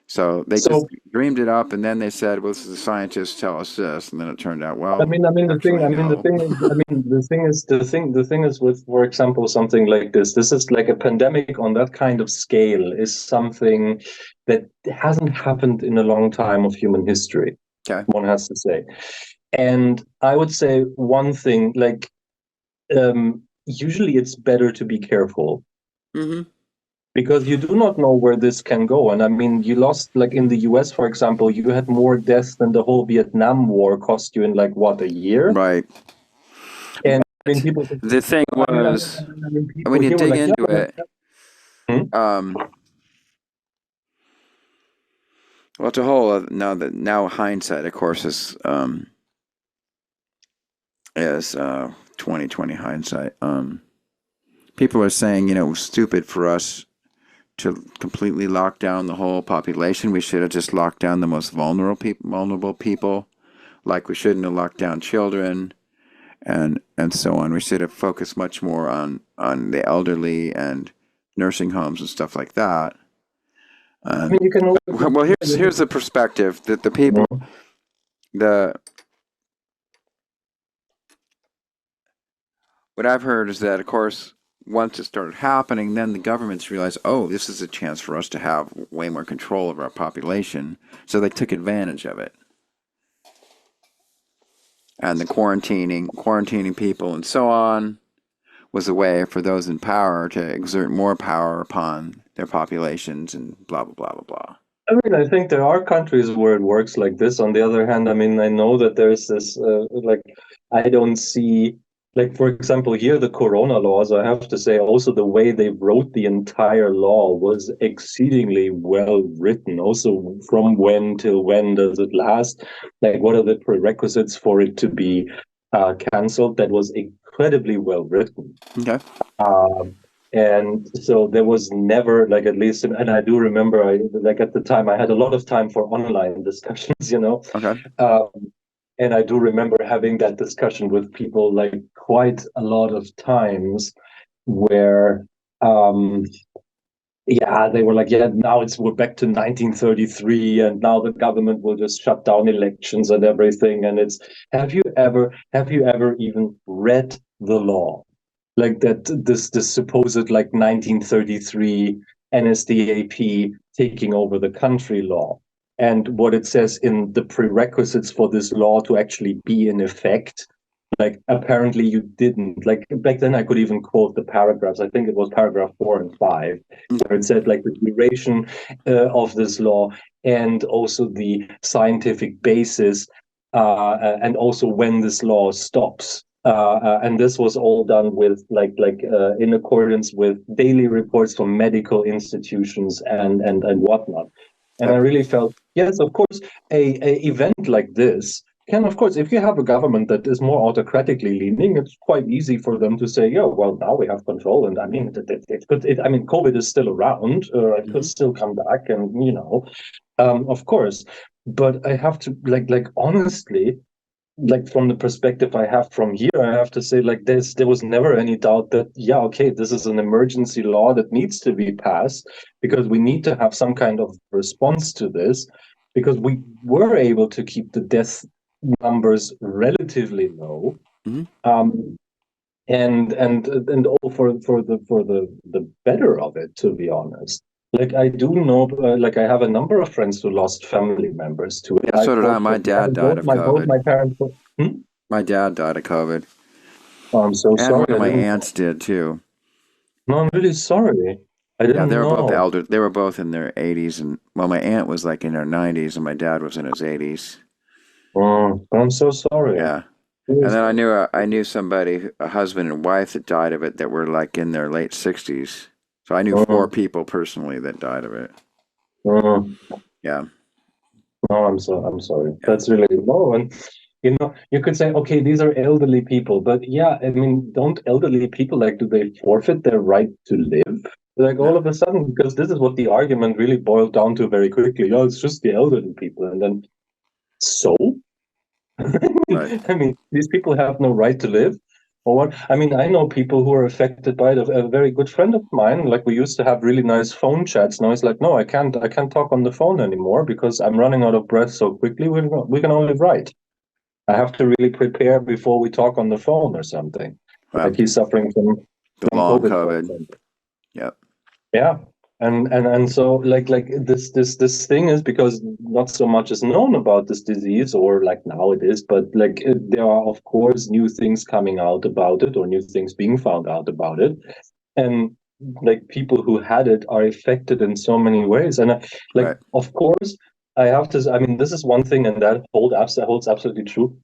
So they just So dreamed it up, and then they said, "Well, the scientists tell us this," and then it turned out, I well, mean, I mean the thing. actually, I mean, the no. thing is. I mean, the thing is with, for example, something like this. This is like a pandemic on that kind of scale. Is something that hasn't happened in a long time of human history. Okay. One has to say, and I would say one thing. Like, usually it's better to be careful Mm-hmm. because you do not know where this can go. And I mean, you lost, like in the US, for example, you had more deaths than the whole Vietnam War cost you in like what, a year? Right. And I mean, But people, the thing was, people when you here were dig like, yeah, into but it, hmm? um, well, it's a whole other, now hindsight, of course, is 2020 hindsight. People are saying, it was stupid for us to completely lock down the whole population. We should have just locked down the most vulnerable people. Like we shouldn't have locked down children and so on. We should have focused much more on the elderly and nursing homes and stuff like that. I mean, you can also Well, here's the perspective that the people Mhm. the what I've heard is that of course once it started happening, then the governments realized, oh, this is a chance for us to have way more control of our population, so they took advantage of it. And the quarantining people and so on was a way for those in power to exert more power upon their populations and blah blah blah blah blah. I mean, I think there are countries where it works like this. On the other hand, I mean, I know that there's this, I don't see, like, for example, here, the Corona laws, I have to say, also the way they wrote the entire law was exceedingly well written. Also, from when till when does it last? Like, what are the prerequisites for it to be canceled? That was incredibly well written. Okay. Um, and so there was never, like, at least, and I do remember, like at the time, I had a lot of time for online discussions, Okay. um, and I do remember having that discussion with people like quite a lot of times where, um, yeah, they were like, yeah, now we're back to 1933, and now the government will just shut down elections and everything. And it's, have you ever even read the law? Like that, this supposed like 1933 NSDAP taking over the country law, and what it says in the prerequisites for this law to actually be in effect. Like apparently you didn't. Like back then I could even quote the paragraphs. I think it was paragraph 4 and 5, where it said like the duration of this law, and also the scientific basis, and also when this law stops. And this was all done with in accordance with daily reports from medical institutions and whatnot. And I Yep. really felt, yes, of course, a event like this can, of course, if you have a government that is more autocratically leaning, it's quite easy for them to say, yeah, well, now we have control. And I mean, I mean, COVID is still around. It could Hmm. still come back, and of course. But I have to honestly, like from the perspective I have from here, I have to say like there was never any doubt that yeah, okay, this is an emergency law that needs to be passed because we need to have some kind of response to this, because we were able to keep the death numbers relatively low, Hmm. um, and all for the better of it, to be honest. Like I do know, like I have a number of friends who lost family members to it. Yeah, I so did I. My fortunately, dad died of both COVID. my parents. Hmm? My dad died of COVID, Oh, I'm so and one sorry. of I my didn't. aunts did too. No, I'm really sorry. I Yeah, they didn't were both know. elder. They were both in their 80s, and well, my aunt was like in her 90s, and my dad was in his 80s. Oh, I'm so sorry. Yeah, and then Seriously. I knew somebody, a husband and wife, that died of it that were like in their late 60s. So I knew four Oh, people personally that died of it. oh, Yeah, no, I'm sorry. yeah, That's really low. And you could say, okay, these are elderly people, but yeah, I mean, don't elderly people like do they forfeit their right to live? Like all no, of a sudden, because this is what the argument really boiled down to very quickly. Oh, it's just the elderly people, and then so right, I mean, these people have no right to live. Or what? I mean, I know people who are affected by it. A very good friend of mine, like we used to have really nice phone chats. Now he's like, no, I can't talk on the phone anymore because I'm running out of breath so quickly. We can only write. I have to really prepare before we talk on the phone or something. well, Like he's suffering the from long COVID, for COVID. example. Yep, Yeah. And so like this thing is because not so much is known about this disease, or like now it is, but like there are of course new things coming out about it, or new things being found out about it, and like people who had it are affected in so many ways. And like right, of course I have to, I mean, this is one thing, and that holds absolutely true.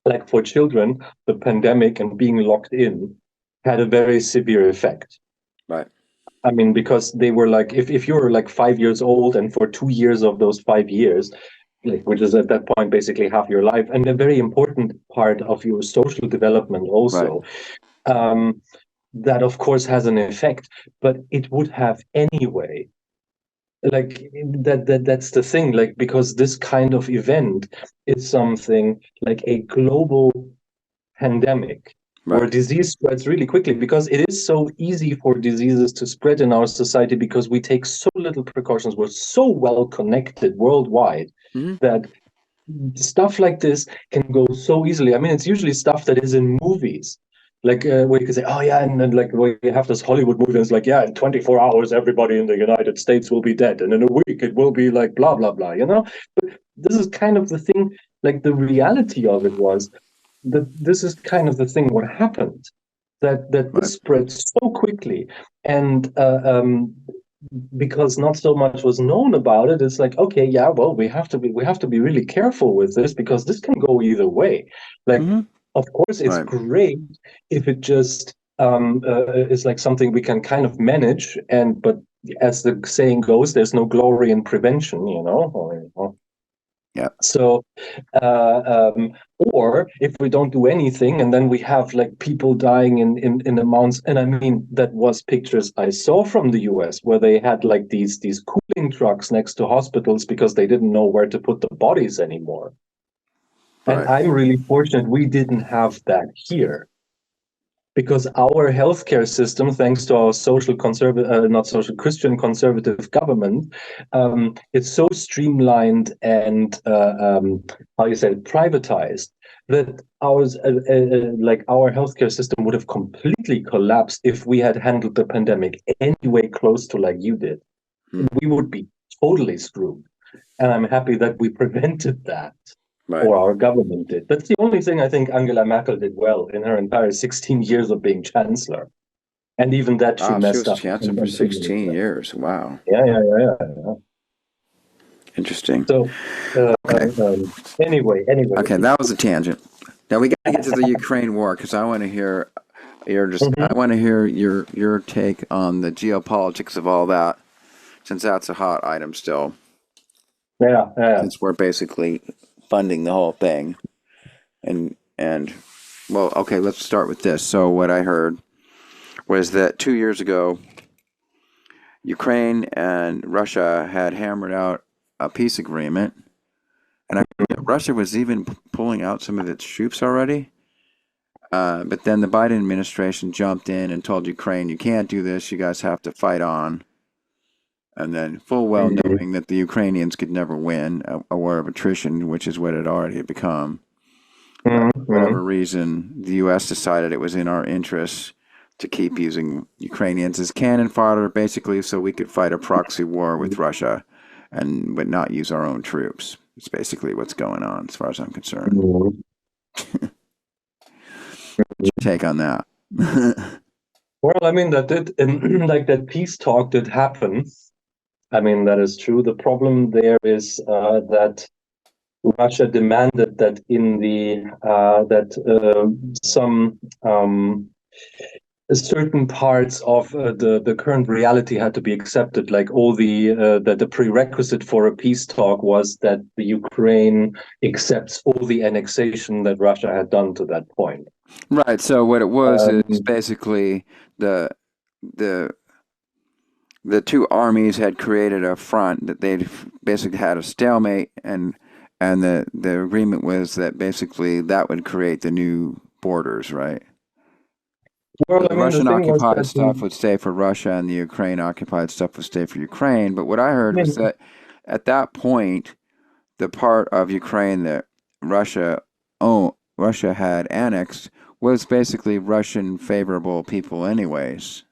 Like for children, the pandemic and being locked in had a very severe effect. right, I mean, because they were like, if you were like 5 years old, and for 2 years of those 5 years, like which is at that point basically half your life, and a very important part of your social development right. also, um, that of course has an effect, but it would have anyway. Like that's the thing, like because this kind of event is something like a global pandemic where Right. disease spreads really quickly, because it is so easy for diseases to spread in our society because we take so little precautions. We're so well connected worldwide Hmm. that stuff like this can go so easily. I mean, it's usually stuff that is in movies. Like where you can say, oh yeah, and then like we have this Hollywood movie that's like, yeah, in 24 hours, everybody in the United States will be dead, and in a week it will be like blah blah blah. But this is kind of the thing. Like the reality of it was that this is kind of the thing what happened, that Right. this spread so quickly, and because not so much was known about it, it's like, okay, yeah, well, we have to be really careful with this because this can go either way. Like Hmm. of course it's Right. great if it just is like something we can kind of manage, and but as the saying goes, there's no glory in prevention, Yeah. so, or if we don't do anything, and then we have like people dying in amounts. And I mean, that was pictures I saw from the US where they had like these cooling trucks next to hospitals because they didn't know where to put the bodies anymore. And Right. I'm really fortunate we didn't have that here. because our healthcare system, thanks to our Christian conservative government, it's so streamlined and how you say it, privatized, that our healthcare system would have completely collapsed if we had handled the pandemic anyway close to like you did. We would be totally screwed. And I'm happy that we prevented that. Right. Or our government did. That's the only thing I think Angela Merkel did well in her entire 16 years of being chancellor. And even that she messed up. She was chancellor for 16 years. Wow. Yeah. Interesting. So, Okay. Anyway. Okay, that was a tangent. Now we got to get to the Ukraine war because I want to hear I want to hear your take on the geopolitics of all that, since that's a hot item still. Yeah. Since we're basically funding the whole thing, and well, okay, let's start with this. So what I heard was that 2 years ago, Ukraine and Russia had hammered out a peace agreement, and I heard that Russia was even pulling out some of its troops already. But then the Biden administration jumped in and told Ukraine, "You can't do this. You guys have to fight on." And then, full well knowing that the Ukrainians could never win a war of attrition, which is what it already had become. For whatever reason, the U.S. decided it was in our interests to keep using Ukrainians as cannon fodder, basically, so we could fight a proxy war with Russia, but not use our own troops. It's basically what's going on, as far as I'm concerned. What's your take on that? Well, I mean, like that peace talk did happen. I mean, that is true. The problem there is that Russia demanded that some certain parts of the current reality had to be accepted. Like that the prerequisite for a peace talk was that the Ukraine accepts all the annexation that Russia had done to that point. Right. So what it was is basically the two armies had created a front that they basically had a stalemate, and the agreement was that basically that would create the new borders, right? Well, the Russian occupied stuff would stay for Russia, and the Ukraine occupied stuff would stay for Ukraine. But what I heard was that at that point, the part of Ukraine that Russia had annexed was basically Russian favorable people, anyways.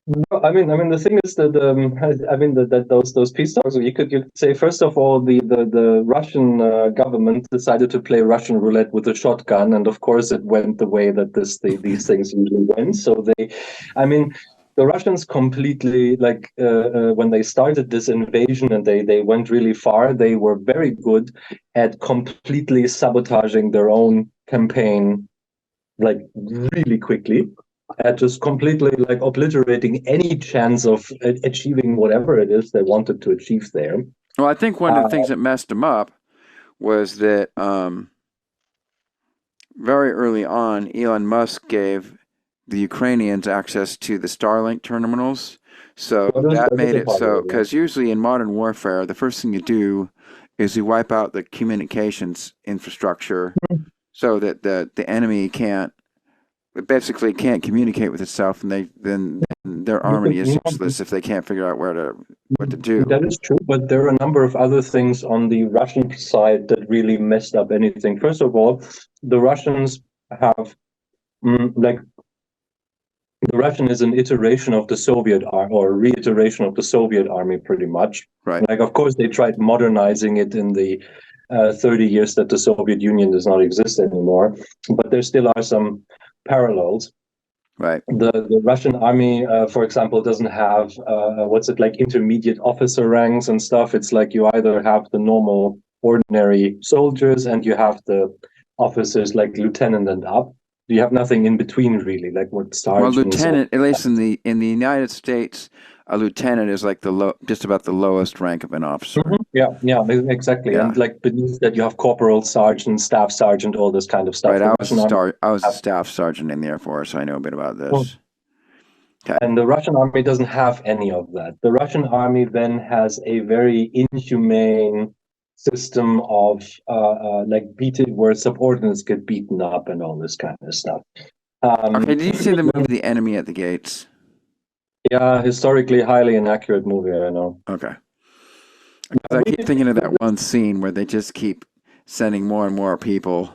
No, I mean, the thing is that that those peace talks. You could say, first of all, the Russian government decided to play Russian roulette with a shotgun, and of course, it went the way that these things usually went. So the Russians completely, like when they started this invasion and they went really far, they were very good at completely sabotaging their own campaign, like really quickly. At just completely like obliterating any chance of achieving whatever it is they wanted to achieve there. Well, I think one of the things that messed them up was that very early on, Elon Musk gave the Ukrainians access to the Starlink terminals. So that made it so, because usually in modern warfare, the first thing you do is you wipe out the communications infrastructure so that the enemy basically can't communicate with itself, and then their army is useless if they can't figure out what to do. That is true, but there are a number of other things on the Russian side that really messed up anything. First of all, the Russians have the Russian is an iteration of the Soviet army, or reiteration of the Soviet army, pretty much. Right. Like, of course, they tried modernizing it in the 30 years that the Soviet Union does not exist anymore, but there still are some parallels. Right. The Russian army, for example, doesn't have intermediate officer ranks and stuff. It's like you either have the normal ordinary soldiers and you have the officers like lieutenant and up. You have nothing in between, really, like what sergeants. Well, lieutenant, at least in the United States, a lieutenant is like just about the lowest rank of an officer. Yeah, exactly. Yeah. And like beneath that, you have corporal, sergeant, staff sergeant, all this kind of stuff. Right. I was a staff sergeant in the Air Force. So I know a bit about this. Okay. And the Russian army doesn't have any of that. The Russian army then has a very inhumane system of where subordinates get beaten up and all this kind of stuff. Okay, did you see the movie The Enemy at the Gates? Yeah, historically highly inaccurate movie, I know. Okay. Because I keep thinking of that one scene where they just keep sending more and more people,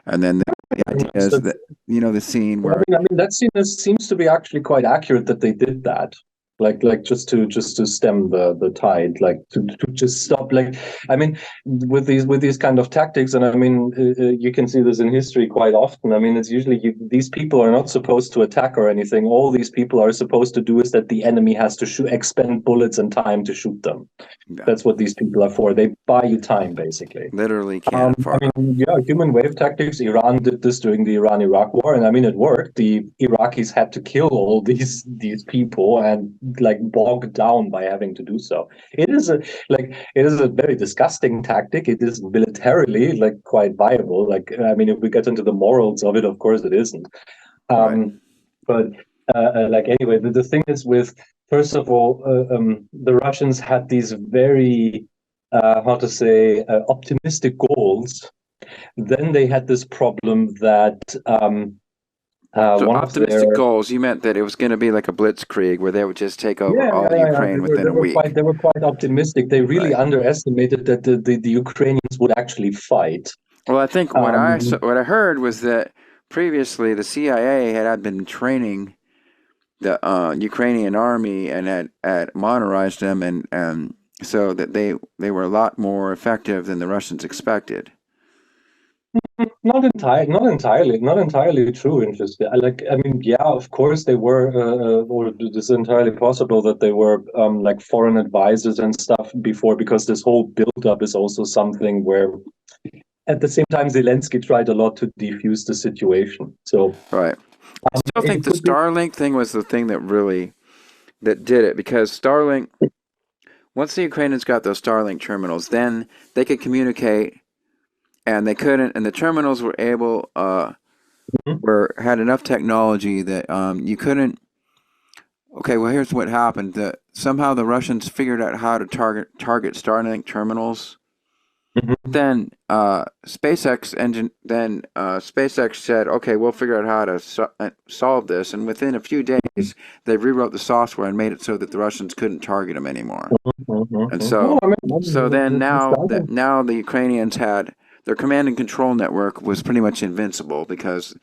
and then the idea is So, that, you know, the scene well, where, I mean that seems to be actually quite accurate that they did that. Like just to stem the tide, like to just stop. Like, I mean, with these kind of tactics, and I mean, you can see this in history quite often. I mean, it's usually these people are not supposed to attack or anything. All these people are supposed to do is that the enemy has to expend bullets and time to shoot them. yeah, That's what these people are for. They buy you time, basically. literally cannon I fodder. mean, yeah, human wave tactics. Iran did this during the Iran-Iraq war, and I mean, it worked. The Iraqis had to kill all these people and like bog down by having to do so. It is a very disgusting tactic. It is militarily like quite viable. Like, I mean, if we get into the morals of it, of course, it isn't. Right. But like anyway, the thing is with first of all, the Russians had these very how to say optimistic goals. Then they had this problem that So one of optimistic their goals, you meant that it was going to be like a blitzkrieg where they would just take over all yeah, Ukraine within a week. they were quite optimistic. They really Right. underestimated that the Ukrainians would actually fight. Well, I think Um, what I heard was that previously the CIA had been training the Ukrainian army and had modernized them, and so that they were a lot more effective than the Russians expected. not entirely true. Interesting. Like, I mean, yeah, of course they were, or it is entirely possible that they were like foreign advisors and stuff before, because this whole build-up is also something where, at the same time, Zelensky tried a lot to defuse the situation. So Right. I still think it the could be. Starlink thing was the thing that really that did it because Starlink. Once the Ukrainians got those Starlink terminals, then they could communicate, and they couldn't. And the terminals were able, were had enough technology that you couldn't. Okay, well here's what happened. Somehow the Russians figured out how to target Starlink terminals. Mhm. Then SpaceX said, okay, we'll figure out how to solve this. And within a few days, they rewrote the software and made it so that the Russians couldn't target them anymore. And No, so, I mean, so then the Starlink. now the Ukrainians had their command and control network was pretty much invincible because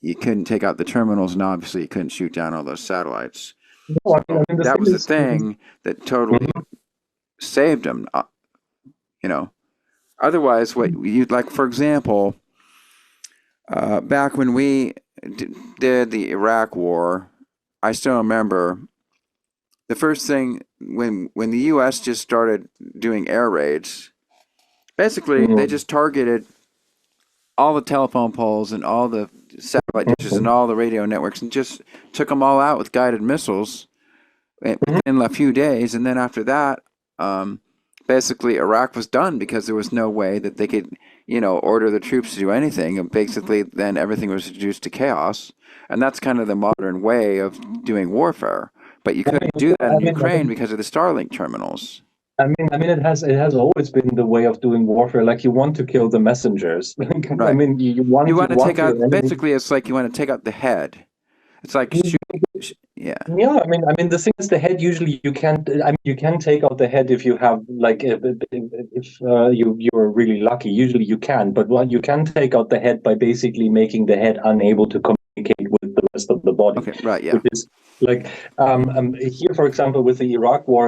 you couldn't take out the terminals, and obviously you couldn't shoot down all those satellites. No, I So mean, the that thing was the is, thing that totally Mhm. saved them. You know, otherwise, what you like, for example, back when we did the Iraq War, I still remember the first thing when the U.S. just started doing air raids. Basically, they Mhm. just targeted all the telephone poles and all the satellite dishes and all the radio networks and just took them all out with guided missiles within a few days. And then after that, um, basically Iraq was done because there was no way that they could, order the troops to do anything. And basically, then everything was reduced to chaos. And that's kind of the modern way of doing warfare. But you couldn't do that in I Ukraine mean, because of the Starlink terminals. it has always been the way of doing warfare. Like, you want to kill the messengers. Like, I Right. mean, You you want to want take your out, enemy. basically, it's like you want to take out the head. It's like shooting. Yeah. Yeah, I mean, the thing is, the head usually you can't. I mean, you can take out the head if you have like if you're really lucky. Usually you can, but what you can take out the head by basically making the head unable to communicate with the rest of the body, Okay. Right. Yeah. which is like here, for example, with the Iraq War,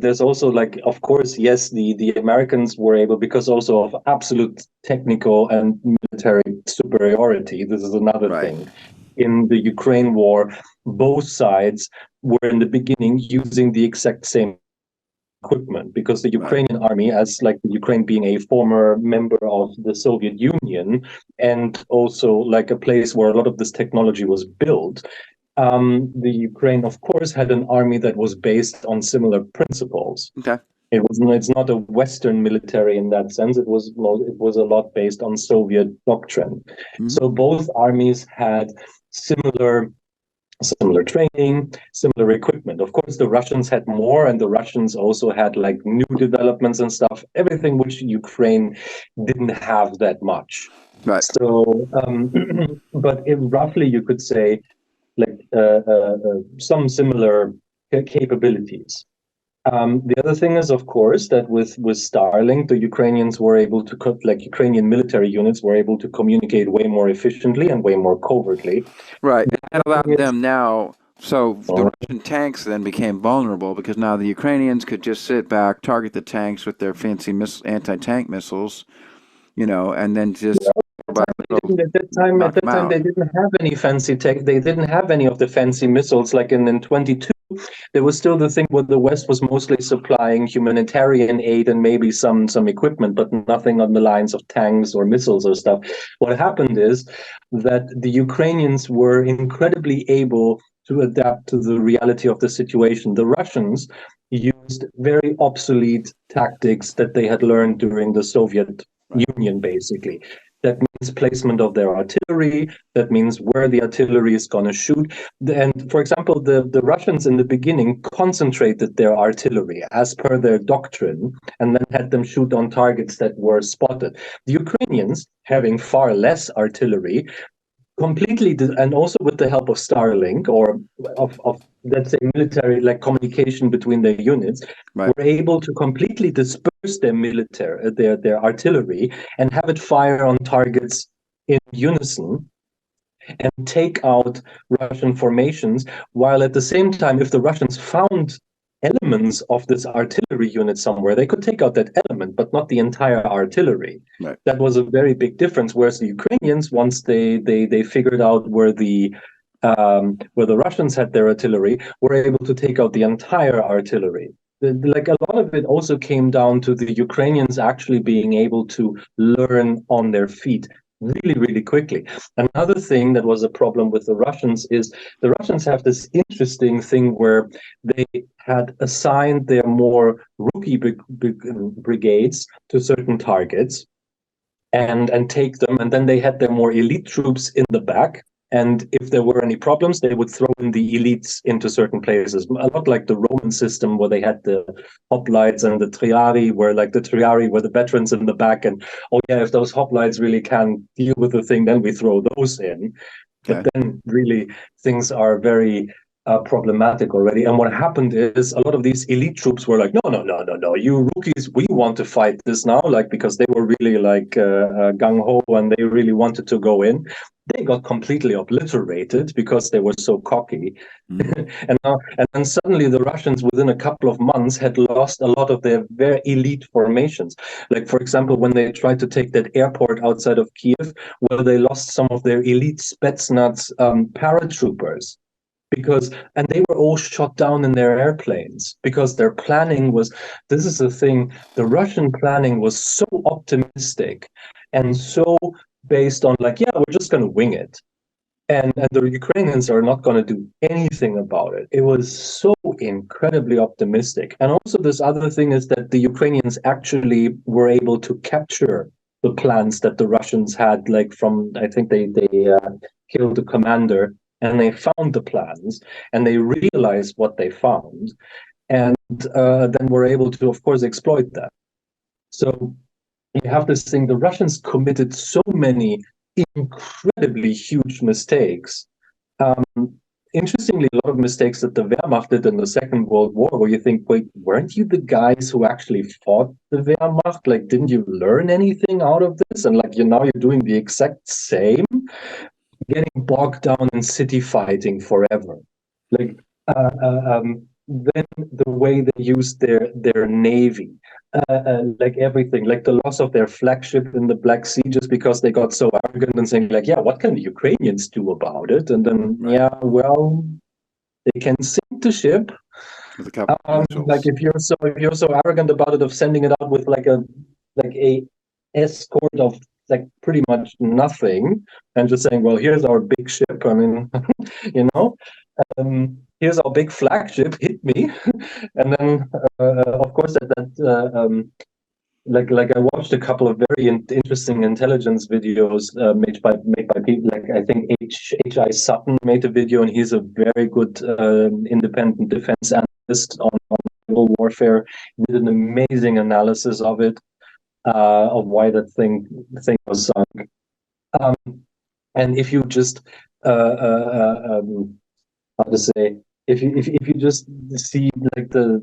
there's also like, of course, yes, the Americans were able, because also of absolute technical and military superiority. This is another Right. thing. In the Ukraine war, both sides were in the beginning using the exact same equipment, because the Right. Ukrainian army, as like the Ukraine being a former member of the Soviet Union and also like a place where a lot of this technology was built, the Ukraine, of course, had an army that was based on similar principles. Okay. It's not a Western military in that sense. It was a lot based on Soviet doctrine. Hmm. So both armies had similar training, similar equipment. Of course, the Russians had more, and the Russians also had like new developments and stuff, everything which Ukraine didn't have that much. Right. So, but roughly you could say like some similar capabilities. The other thing is, of course, that with Starlink, the Ukrainians were able to like Ukrainian military units were able to communicate way more efficiently and way more covertly. Right. The And that other allowed thing is, them now. So the Russian tanks then became vulnerable because now the Ukrainians could just sit back, target the tanks with their fancy anti-tank missiles, and then just by little at knock them that time out. they didn't have any fancy tech. They didn't have any of the fancy missiles like in 22. There was still the thing where the West was mostly supplying humanitarian aid and maybe some equipment, but nothing on the lines of tanks or missiles or stuff. What happened is that the Ukrainians were incredibly able to adapt to the reality of the situation. The Russians used very obsolete tactics that they had learned during the Soviet Right. Union, basically. That means placement of their artillery. That means where the artillery is going to shoot. And for example, the Russians in the beginning concentrated their artillery as per their doctrine and then had them shoot on targets that were spotted. The Ukrainians, having far less artillery, completely and also with the help of Starlink or of let's say military like communication between their units, Right. were able to completely disperse their military their artillery and have it fire on targets in unison and take out Russian formations, while at the same time, if the Russians found elements of this artillery unit somewhere, they could take out that element, but not the entire artillery. Right. That was a very big difference. Whereas the Ukrainians, once they figured out where the Russians had their artillery, were able to take out the entire artillery. Like a lot of it also came down to the Ukrainians actually being able to learn on their feet really, really quickly. Another thing that was a problem with the Russians is the Russians have this interesting thing where they had assigned their more rookie brigades to certain targets and take them, and then they had their more elite troops in the back. And if there were any problems, they would throw in the elites into certain places. A lot like the Roman system where they had the hoplites and the triari, where like the triari were the veterans in the back. And oh yeah, if those hoplites really can't deal with the thing, then we throw those in. But Okay. then really things are very problematic already. And what happened is a lot of these elite troops were like, no, no, no, no, no, you rookies, we want to fight this now, like because they were really like gung ho and they really wanted to go in. They got completely obliterated because they were so cocky. Mm. And then suddenly the Russians, within a couple of months, had lost a lot of their very elite formations. Like, for example, when they tried to take that airport outside of Kiev, well, they lost some of their elite Spetsnaz paratroopers and they were all shot down in their airplanes because their planning was, this is the thing, the Russian planning was so optimistic and so based on like, yeah, we're just going to wing it. And the Ukrainians are not going to do anything about it. It was so incredibly optimistic. And also this other thing is that the Ukrainians actually were able to capture the plans that the Russians had, like from, I think they killed the commander and they found the plans and they realized what they found and then were able to, of course, exploit that. So you have this thing, the Russians committed so many incredibly huge mistakes. Um, Interestingly, a lot of mistakes that the Wehrmacht did in the Second World War, where you think, wait, weren't you the guys who actually fought the Wehrmacht? Like, didn't you learn anything out of this? And like, now you're doing the exact same, getting bogged down in city fighting forever. Like, then the way they used their navy, like everything, like the loss of their flagship in the Black Sea, just because they got so arrogant and saying like, yeah, what can the Ukrainians do about it? And then, Right. yeah, well, they can sink the ship. With a couple of Like missiles. if you're so arrogant about it of sending it out with like a escort of like pretty much nothing and just saying, well, here's our big ship. I mean, you know, here's our big flagship, hit me. And then, of course, like I watched a couple of very interesting intelligence videos made by people like I think H.I. Sutton made a video, and he's a very good independent defense analyst on global warfare. He did an amazing analysis of it, of why that thing was sunk. And if you just how to say, if you just see like the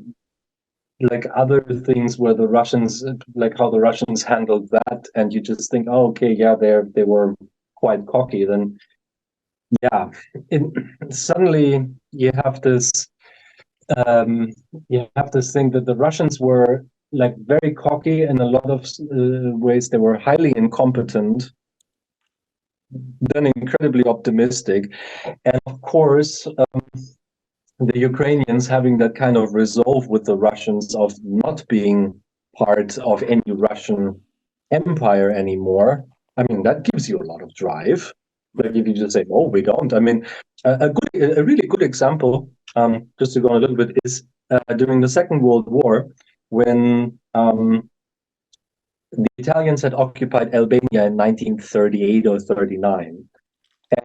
like other things where the Russians, like how the Russians handled that, and you just think, oh, okay, yeah, they were quite cocky, then yeah, it, suddenly you have this thing that the Russians were like very cocky in a lot of ways. They were highly incompetent, then incredibly optimistic, and of course, the Ukrainians having that kind of resolve with the Russians of not being part of any Russian empire anymore. I mean, that gives you a lot of drive. Like if you just say, "Oh, we don't." I mean, a really good example, just to go on a little bit, is during the Second World War when the Italians had occupied Albania in 1938 or 39,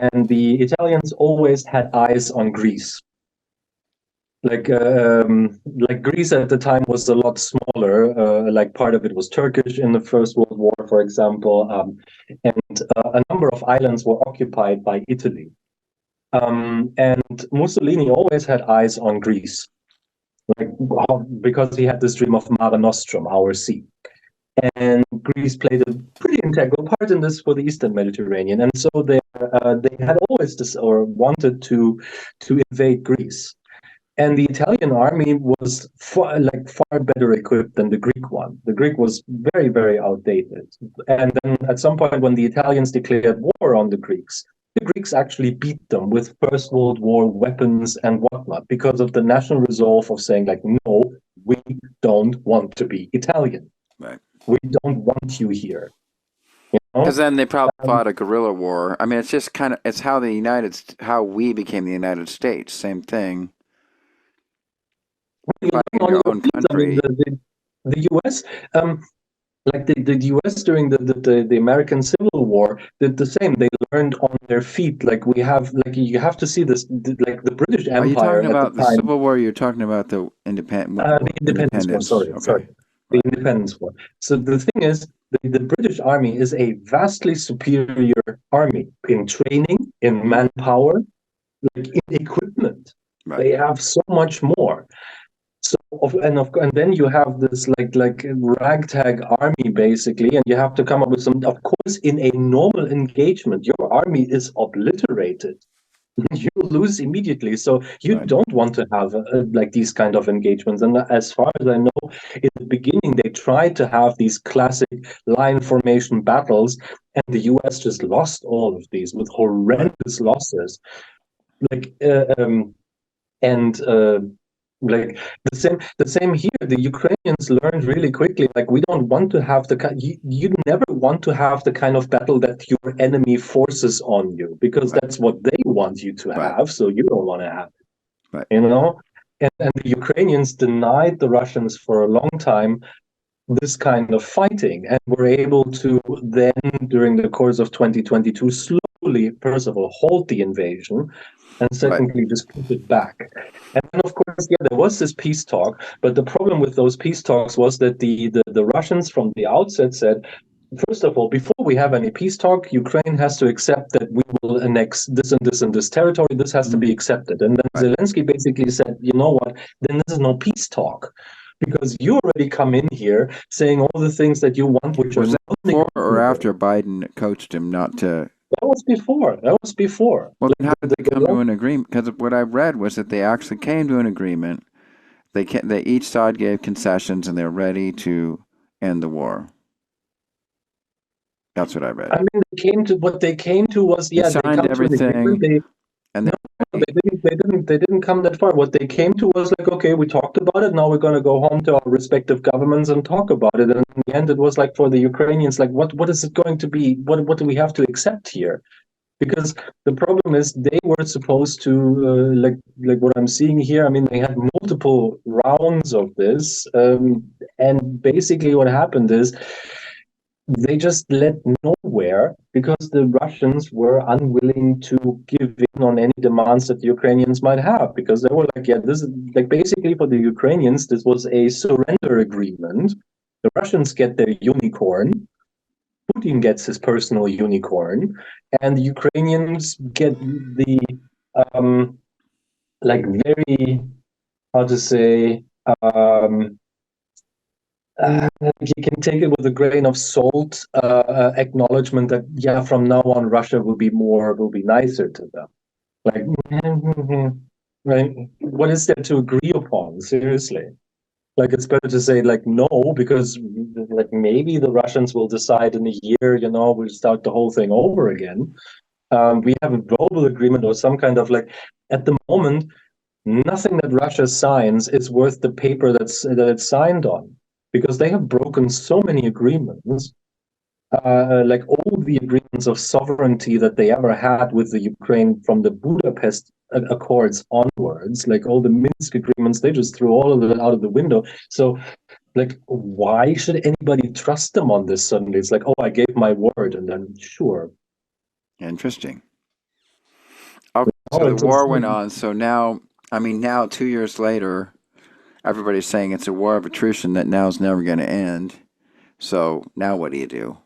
and the Italians always had eyes on Greece. Like Greece at the time was a lot smaller. Like part of it was Turkish in the First World War, for example, and a number of islands were occupied by Italy. And Mussolini always had eyes on Greece, like because he had this dream of Mare Nostrum, our sea. And Greece played a pretty integral part in this for the Eastern Mediterranean, and so they had always or wanted to invade Greece. And the Italian army was far better equipped than the Greek one. The Greek was very, very outdated. And then at some point, when the Italians declared war on the Greeks actually beat them with First World War weapons and whatnot because of the national resolve of saying, like, no, we don't want to be Italian. Right. We don't want you here. Because then they probably fought a guerrilla war. I mean, it's just kind of, it's how how we became the United States. Same thing. Fighting your own country. I mean, the US, like the US during the American Civil War did the same. They learned on their feet. Like we have, like you have to see this, like the British Empire. Are you talking about the time, Civil War? You're talking about the Independence War. Sorry, Okay. sorry, the Independence War. So the thing is, the British Army is a vastly superior army in training, in manpower, like in equipment. Right. They have so much more. So and then you have this like ragtag army basically, and you have to come up with some. Of course, in a normal engagement, your army is obliterated. You lose immediately. So you Right. don't want to have like these kind of engagements. And as far as I know, in the beginning they tried to have these classic line formation battles, and the US just lost all of these with horrendous losses. Like and like the same here. The Ukrainians learned really quickly, like we don't want to have you never want to have the kind of battle that your enemy forces on you, because that's what they want you to have, so you don't want to have it. Right. You know, and the Ukrainians denied the Russians for a long time this kind of fighting, and were able to then, during the course of 2022, slowly, first of all, halt the invasion, and secondly, just put it back. And then, of course, yeah, there was this peace talk, but the problem with those peace talks was that the Russians from the outset said, first of all, before we have any peace talk, Ukraine has to accept that we will annex this and this and this territory. This has to be accepted. And then Zelensky basically said, you know what, then this is no peace talk, because you already come in here saying all the things that you want, which was that before or after Biden coached him not to? That was before. That was before. Well, then how did they come to an agreement? Because what I read was that they actually came to an agreement. They each side gave concessions, and they're ready to end the war. That's what I read. I mean, they came to was they signed everything, and they didn't come that far. What they came to was like, okay, we talked about it. Now we're going to go home to our respective governments and talk about it. And in the end, it was like for the Ukrainians, like, what is it going to be? What do we have to accept here? Because the problem is they were supposed to like what I'm seeing here. I mean, they had multiple rounds of this, and basically what happened is they just led nowhere because the Russians were unwilling to give in on any demands that the Ukrainians might have, because they were like, yeah, this is like basically for the Ukrainians, this was a surrender agreement. The Russians get their unicorn, Putin gets his personal unicorn, and the Ukrainians get the like very, how to say, you can take it with a grain of salt, acknowledgement that yeah, from now on Russia will be nicer to them. Like, right? What is there to agree upon? Seriously. Like it's better to say like no, because like maybe the Russians will decide in a year, we'll start the whole thing over again. We have a global agreement or some kind of like at the moment, nothing that Russia signs is worth the paper that it's signed on, because they have broken so many agreements, like all the agreements of sovereignty that they ever had with the Ukraine from the Budapest Accords onwards, like all the Minsk agreements, they just threw all of it out of the window. So, like, why should anybody trust them on this suddenly? It's like, oh, I gave my word, and then sure. Interesting. Okay, Oh, so the it's war went on. So now, now 2 years later, everybody's saying it's a war of attrition that now is never going to end. So now what do you do?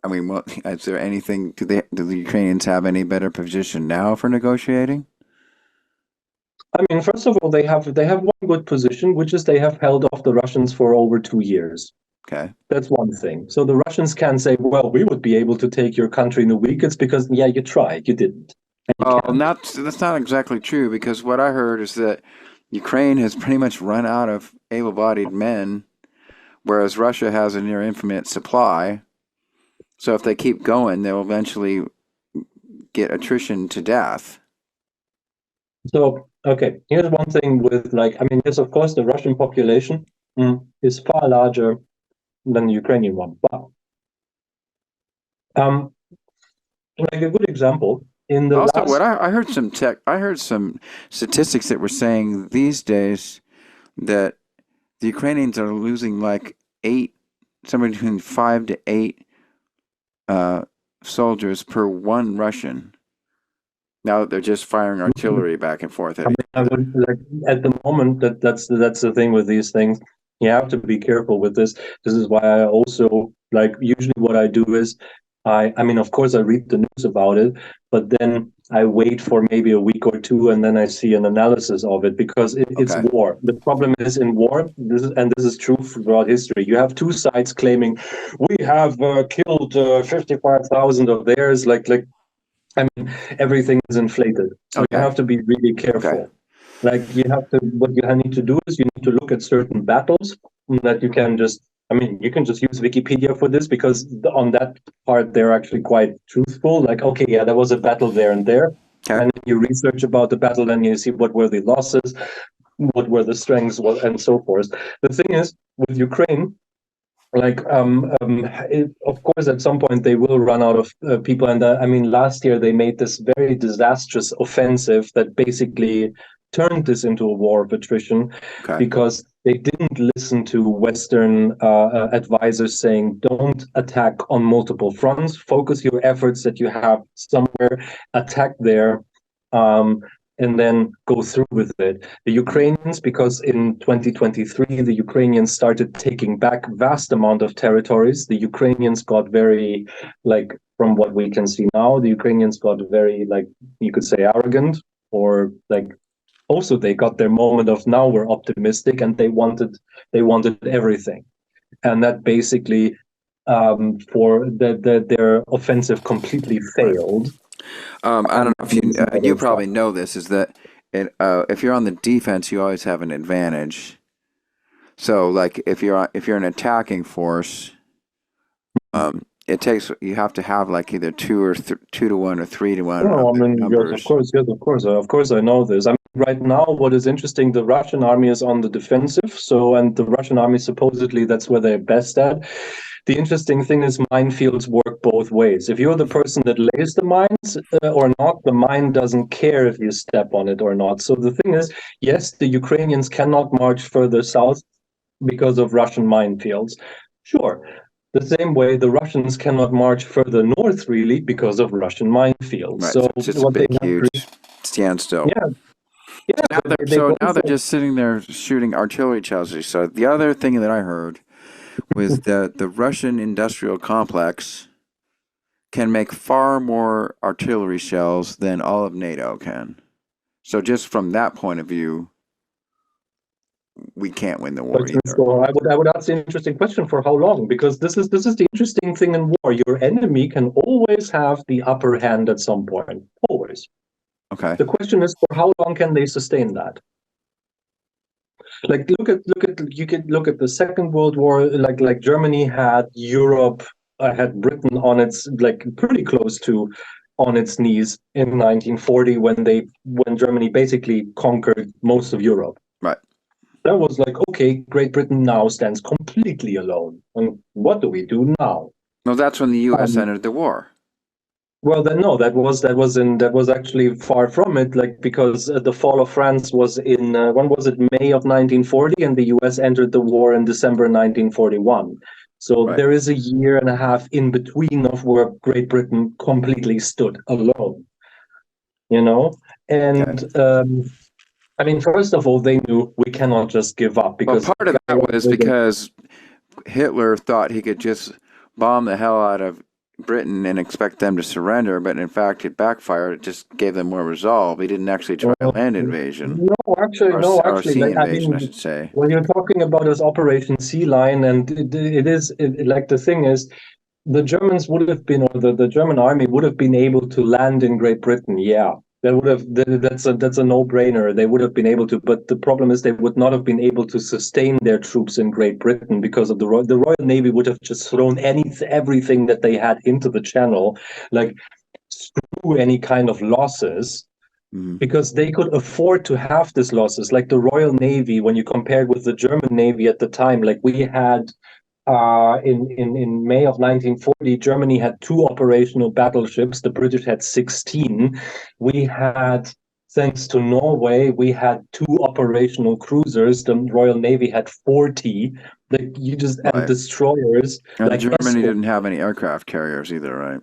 Is there anything? Do the Ukrainians have any better position now for negotiating? I mean, first of all, they have one good position, which is they have held off the Russians for over 2 years. Okay. That's one thing. So the Russians can say, well, we would be able to take your country in a week. It's because, yeah, you tried, you didn't. Well, that's not exactly true, because what I heard is that Ukraine has pretty much run out of able-bodied men, whereas Russia has a near infinite supply. So if they keep going, they'll eventually get attrition to death. So, okay, here's one thing with yes, of course, the Russian population is far larger than the Ukrainian one. But like a good example, in the Also, last, I heard I heard some statistics that were saying these days that the Ukrainians are losing like somewhere between 5 to 8 soldiers per one Russian. Now that they're just firing artillery back and forth at each I other. would like at the moment that's the thing with these things. You have to be careful with this. This is why I also like usually what I do is I mean of course I read the news about it, but then I wait for maybe a week or two and then I see an analysis of it, because it's Okay. war. The problem is in war, this is true throughout history. You have two sides claiming we have killed 55,000 of theirs. I mean, everything is inflated. So you Okay. have to be really careful. Like what you need to do is you need to look at certain battles that you can you can just use Wikipedia for this, because on that part, they're actually quite truthful. Like, okay, yeah, there was a battle there and there. Okay. And you research about the battle and you see what were the losses, what were the strengths, and so forth. The thing is, with Ukraine, of course at some point they will run out of people, and I mean last year they made this very disastrous offensive that basically turned this into a war of attrition, Okay. because they didn't listen to Western advisors saying don't attack on multiple fronts, focus your efforts that you have somewhere, attack there, and then go through with it. The Ukrainians, because in 2023, the Ukrainians started taking back vast amount of territories. The Ukrainians got very, from what we can see now, the Ukrainians got very, you could say arrogant, or also they got their moment of now we're optimistic, and they wanted everything. And that basically for their offensive completely failed. I don't know if you probably know this, is that if you're on the defense, you always have an advantage. So, like if you're an attacking force, you have to have like either 2 to 1 or 3 to 1 No, I of the mean, numbers. of course, I know this. I mean, right now, what is interesting, the Russian army is on the defensive. So, and the Russian army, supposedly, that's where they're best at. The interesting thing is minefields work both ways. If you're the person that lays the mines or not, the mine doesn't care if you step on it or not. So the thing is, yes, the Ukrainians cannot march further south because of Russian minefields. Sure. The same way the Russians cannot march further north, really, because of Russian minefields. Right. So So it's just a what they big, have, huge standstill. yeah, yeah. Now they're just sitting there shooting artillery shells. So the other thing that I heard was that the Russian industrial complex can make far more artillery shells than all of NATO can. So just from that point of view, we can't win the war either. So I would ask the interesting question, for how long? Because this is the interesting thing in war. Your enemy can always have the upper hand at some point. Always. Okay. The question is, for how long can they sustain that? Like you could look at the Second World War. Like Germany had Europe, had Britain on its, like, pretty close to on its knees in 1940 when Germany basically conquered most of Europe. Right. That was like, okay, Great Britain now stands completely alone. And what do we do now? No, that's when the U.S. entered the war. Well, then no, that was actually far from it. Like, because the fall of France was in when was it? May of 1940, and the U.S. entered the war in December 1941. So Right. there is a year and a half in between of where Great Britain completely stood alone. You know, and I mean, first of all, they knew we cannot just give up, Well, because part of that was because Hitler thought he could just bomb the hell out of Britain and expect them to surrender, but in fact it backfired. It just gave them more resolve. He didn't actually try a land invasion. No, actually, Sea like, I invasion, I mean, should say. what you're talking about is Operation Sea Lion, and like, the thing is, the Germans would have been, or the German army would have been able to land in Great Britain. Yeah, that would have that's a no-brainer. They would have been able to, but the problem is they would not have been able to sustain their troops in Great Britain, because of the Royal Navy would have just thrown everything that they had into the channel, like, screw any kind of losses. Because they could afford to have these losses. Like the Royal Navy, when you compared with the German Navy at the time, like we had in May of 1940, Germany had 2 operational battleships. The British had 16. We had, thanks to Norway, we had 2 operational cruisers. The Royal Navy had 40. Like, you just and destroyers. And like Germany didn't have any aircraft carriers either, right?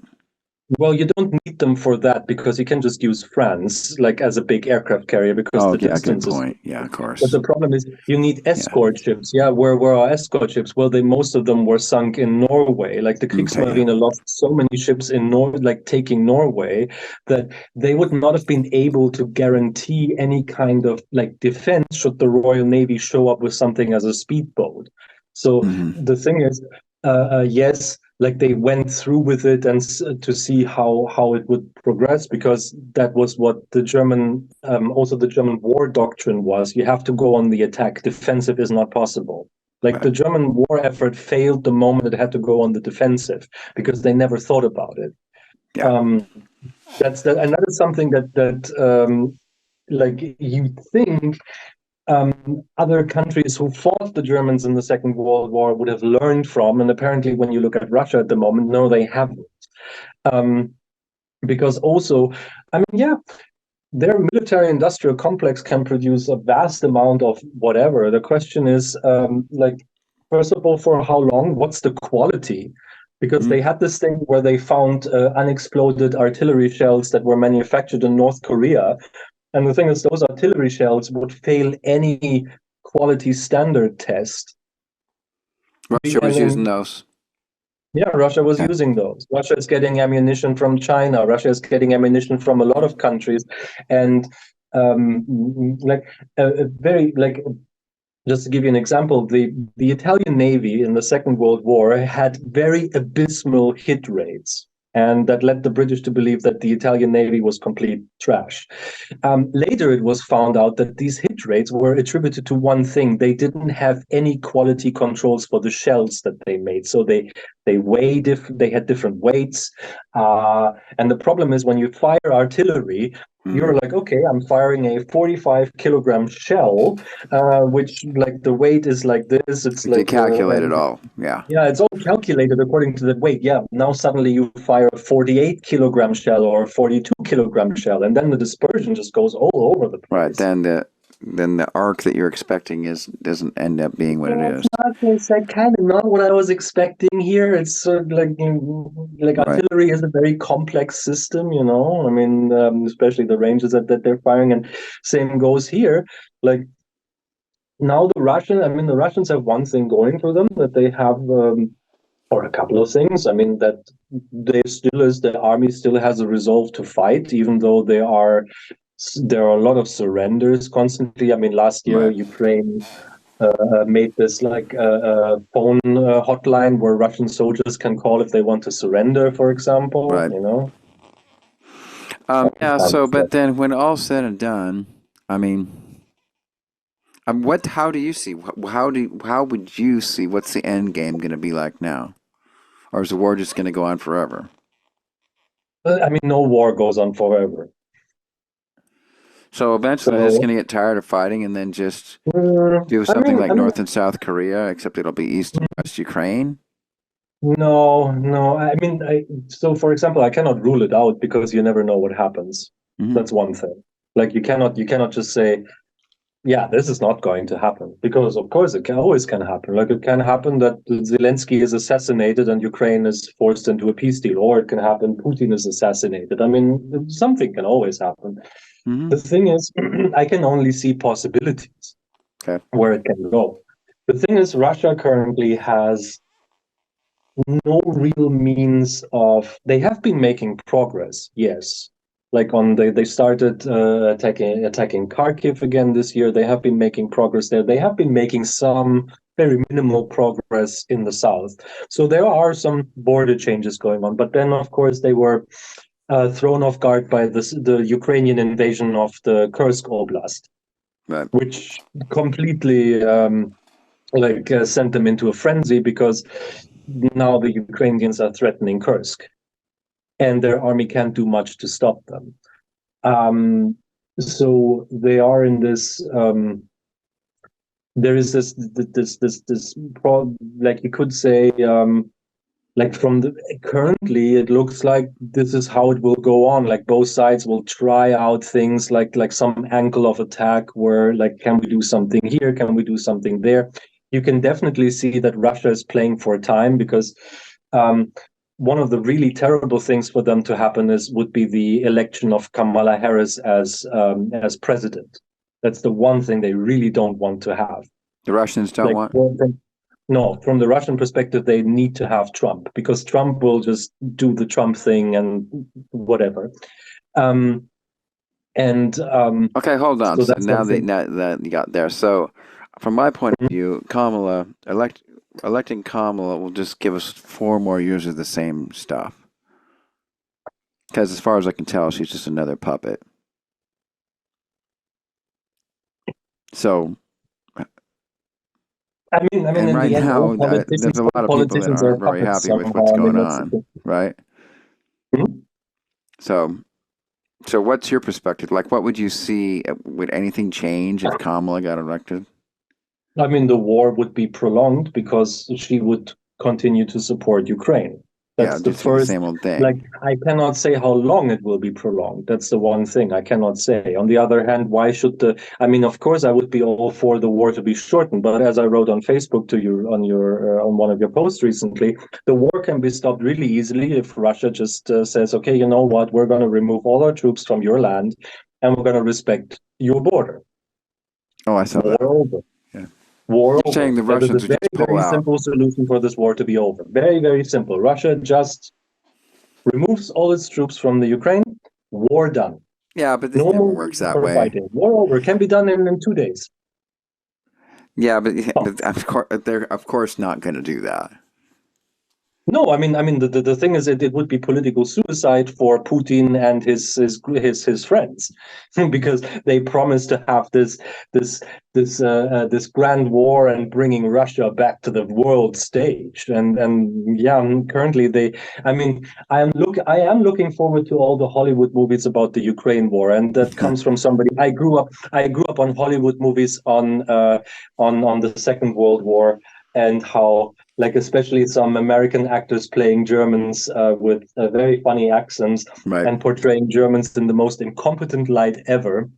Well, you don't need them for that, because you can just use France, like, as a big aircraft carrier, because the distance good is. point. Yeah, of course. But the problem is you need escort ships. Yeah, where were our escort ships? Well, most of them were sunk in Norway. Like, the Kriegsmarine lost so many ships in like taking Norway, that they would not have been able to guarantee any kind of, like, defense should the Royal Navy show up with something as a speedboat. So the thing is, yes, like, they went through with it, and to see how it would progress, because that was what the German also the German war doctrine was. You have to go on the attack. Defensive is not possible. Like, the German war effort failed the moment it had to go on the defensive, because they never thought about it. That's and that is something that like, you think other countries who fought the Germans in the Second World War would have learned from, and apparently, when you look at Russia at the moment, no, they haven't. Because also, I mean, yeah, their military-industrial complex can produce a vast amount of whatever. The question is, like, first of all, for how long? What's the quality? Because they had this thing where they found unexploded artillery shells that were manufactured in North Korea. And the thing is, those artillery shells would fail any quality standard test. Russia was using those. Yeah, Russia was using those. Russia is getting ammunition from China. Russia is getting ammunition from a lot of countries. And like, very, like, just to give you an example, the Italian Navy in the Second World War had very abysmal hit rates. And that led the British to believe that the Italian Navy was complete trash. Later, it was found out that these hit rates were attributed to one thing. They didn't have any quality controls for the shells that they made. So they had different weights. And the problem is, when you fire artillery, you're like, okay, I'm firing a 45 kilogram shell, which, like, the weight is like this. It's They like, calculate it all. Yeah. Yeah, it's all calculated according to the weight. Yeah, now suddenly you fire a 48 kilogram shell or a 42 kilogram shell, and then the dispersion just goes all over the place. Right. Then the arc that you're expecting doesn't end up being what it is. It's like kind of not what I was expecting here. It's sort of like artillery is a very complex system, you know. I mean, especially the ranges that they're firing, and same goes here. Like, now the Russians have one thing going for them, that they have For a couple of things. I mean, that the army still has a resolve to fight, even though there are a lot of surrenders constantly. I mean, last year Right. Ukraine made this like phone hotline where Russian soldiers can call if they want to surrender, for example. Right. You know. Yeah. So, but then when all's said and done, I mean, what? How do you see? How would you see? What's the end game going to be like now? Or is the war just going to go on forever? I mean, no war goes on forever. So eventually, they're just So going to get tired of fighting and then just do I something mean, like North and South Korea, except it'll be East and West Ukraine. no, no. I mean, so for example, I cannot rule it out because you never know what happens. Hmm. That's one thing. Like you cannot just say, yeah, this is not going to happen because of course it can always can happen. Like it can happen that Zelensky is assassinated and Ukraine is forced into a peace deal, or it can happen Putin is assassinated. I mean, something can always happen. Hmm. The thing is, I can only see possibilities Okay. where it can go. The thing is, Russia currently has no real means of. They have been making progress, yes. Like they started attacking Kharkiv again this year. They have been making progress there. They have been making some very minimal progress in the south. So there are some border changes going on. But then, of course, they were thrown off guard by the Ukrainian invasion of the Kursk Oblast, Right. which completely sent them into a frenzy because now the Ukrainians are threatening Kursk, and their army can't do much to stop them. So they are in this. There is like you could say, like from the currently, it looks like this is how it will go on. Like both sides will try out things like some angle of attack where like, can we do something here? Can we do something there? You can definitely see that Russia is playing for time because one of the really terrible things for them to happen would be the election of Kamala Harris as president. That's the one thing they really don't want to have. The Russians don't Like, want. no, from the Russian perspective, they need to have Trump because Trump will just do the Trump thing and whatever. Um, and Okay, hold on. so So that's one thing. now that you got there, so from my point of view, electing Kamala will just give us 4 more years of the same stuff. Because as far as I can tell, she's just another puppet. So, and In right the end, now, there's a all lot of people that politicians are aren't very puppets happy with somehow. what's I mean, going that's on, right? Mhm. So, what's your perspective? Like, what would you see? Would anything change if Kamala got elected? I mean, the war would be prolonged because she would continue to support Ukraine. Yeah, That's it'd the just be the first. same old Like, thing. I cannot say how long it will be prolonged. That's the one thing I cannot say. On the other hand, why should I mean, of course, I would be all for the war to be shortened, but as I wrote on Facebook to you on one of your posts recently, the war can be stopped really easily if Russia just says, okay, you know what, we're going to remove all our troops from your land and we're going to respect your border. Oh, I saw War that. over. Yeah. War You're saying over. the That is a Russians would very, just pull very out. simple solution for this war to be over. Very, very simple. Russia just removes all its troops from the Ukraine. War done. Yeah, but this No never more works reason that for way. fighting. War over. Can be done in 2 days. Yeah, but, Oh. but of course they're of course not going to do that. No, the thing is, it would be political suicide for Putin and his friends, because they promised to have this this grand war and bringing Russia back to the world stage. And yeah, currently I am looking forward to all the Hollywood movies about the Ukraine war, and that comes from somebody. I grew up on Hollywood movies on the Second World War and how, like, especially some American actors playing Germans with very funny accents Right. and portraying Germans in the most incompetent light ever.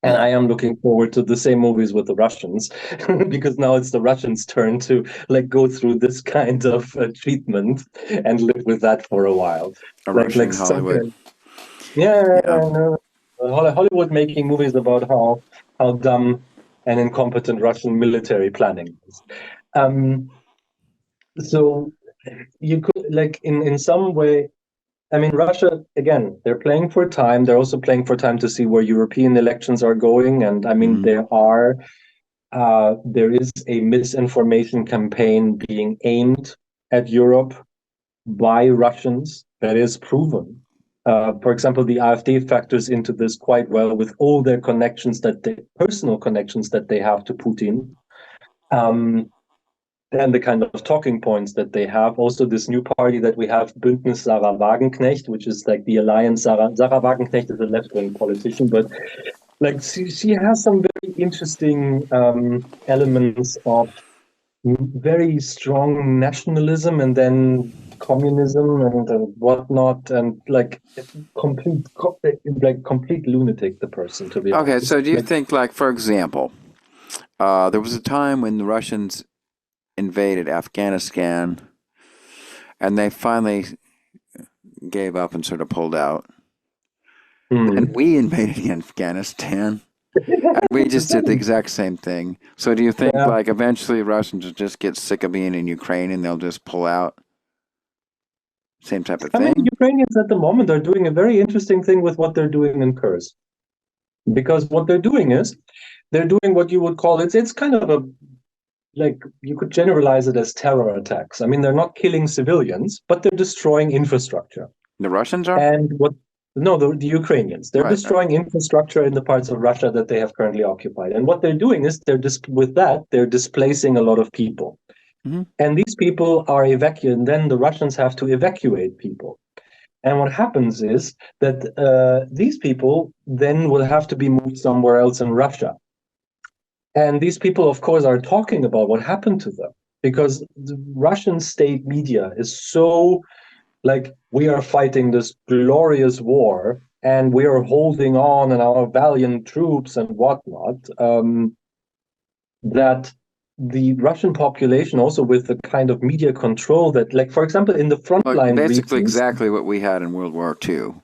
And Yeah. I am looking forward to the same movies with the Russians because now it's the Russians' turn to like go through this kind of treatment and live with that for a while. A Like Russian some Hollywood. yeah, Yeah. no, Hollywood making movies about how dumb and incompetent Russian military planning is. Um, so you could like in some way. I mean, Russia, again, they're playing for time. They're also playing for time to see where European elections are going. And I mean, Mhm. there is a misinformation campaign being aimed at Europe by Russians that is proven. For example, the AfD factors into this quite well with all their connections personal connections that they have to Putin. Um, and the kind of talking points that they have. Also, this new party that we have, Bündnis Sarah Wagenknecht, which is like the alliance. Sarah Wagenknecht is a left-wing politician, but like she has some very interesting elements of very strong nationalism and then communism and whatnot, and like complete lunatic. The person, to be Okay, honest, so do you like. think, like, for example, there was a time when the Russians invaded Afghanistan and they finally gave up and sort of pulled out. Then we invaded Afghanistan and we just did the exact same thing. So do you think, Yeah. like, eventually Russians will just get sick of being in Ukraine and they'll just pull out? Same type of I mean, thing? Ukrainians at the moment are doing a very interesting thing with what they're doing in Kursk. Because what they're doing is they're doing what you would call it's kind of a like you could generalize it as terror attacks. I mean, they're not killing civilians, but they're destroying infrastructure. The Russians are? And what no, the Ukrainians, they're Right, right, destroying infrastructure in the parts of Russia that they have currently occupied. And what they're doing is with that, they're displacing a lot of people. hmm And these people are evacuated, and then the Russians have to evacuate people. And what happens is that these people then will have to be moved somewhere else in Russia. And these people, of course, are talking about what happened to them because the Russian state media is so like, we are fighting this glorious war and we are holding on and our valiant troops and whatnot. That the Russian population, also with the kind of media control that, like, for example, in the Well, frontline basically regions, exactly what we had in World War II.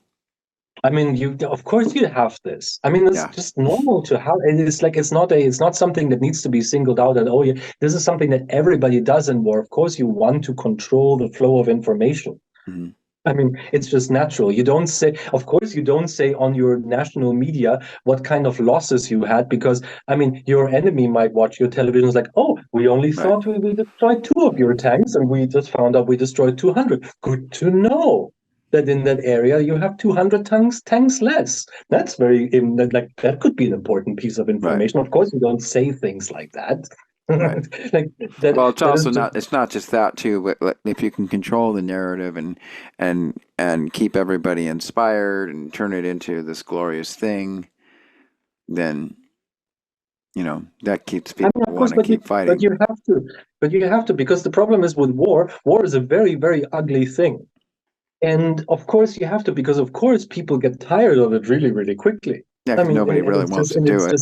I mean, of course you have this. I mean, it's Yeah. just normal to have. It's like it's not something that needs to be singled out. And oh, yeah, this is something that everybody does in war. Of course, you want to control the flow of information. hmm I mean, it's just natural. You don't say, of course, you don't say on your national media what kind of losses you had, because, I mean, your enemy might watch your television like, oh, we only Right, thought we destroyed two of your tanks and we just found out we destroyed 200. Good to know that in that area you have 200 tanks less. That's like, that could be an important piece of right, information. Of course, you don't say things like that. right. Like that, Well, it's that is also just. not. It's not just that too. But like, if you can control the narrative and keep everybody inspired and turn it into this glorious thing, then that keeps I people mean, of want course, to keep but fighting. you have to, because the problem is with war. War is a very, very ugly thing, and of course you have to, because of course people get tired of it really, really quickly. Yeah, I because mean, nobody and really wants to do it.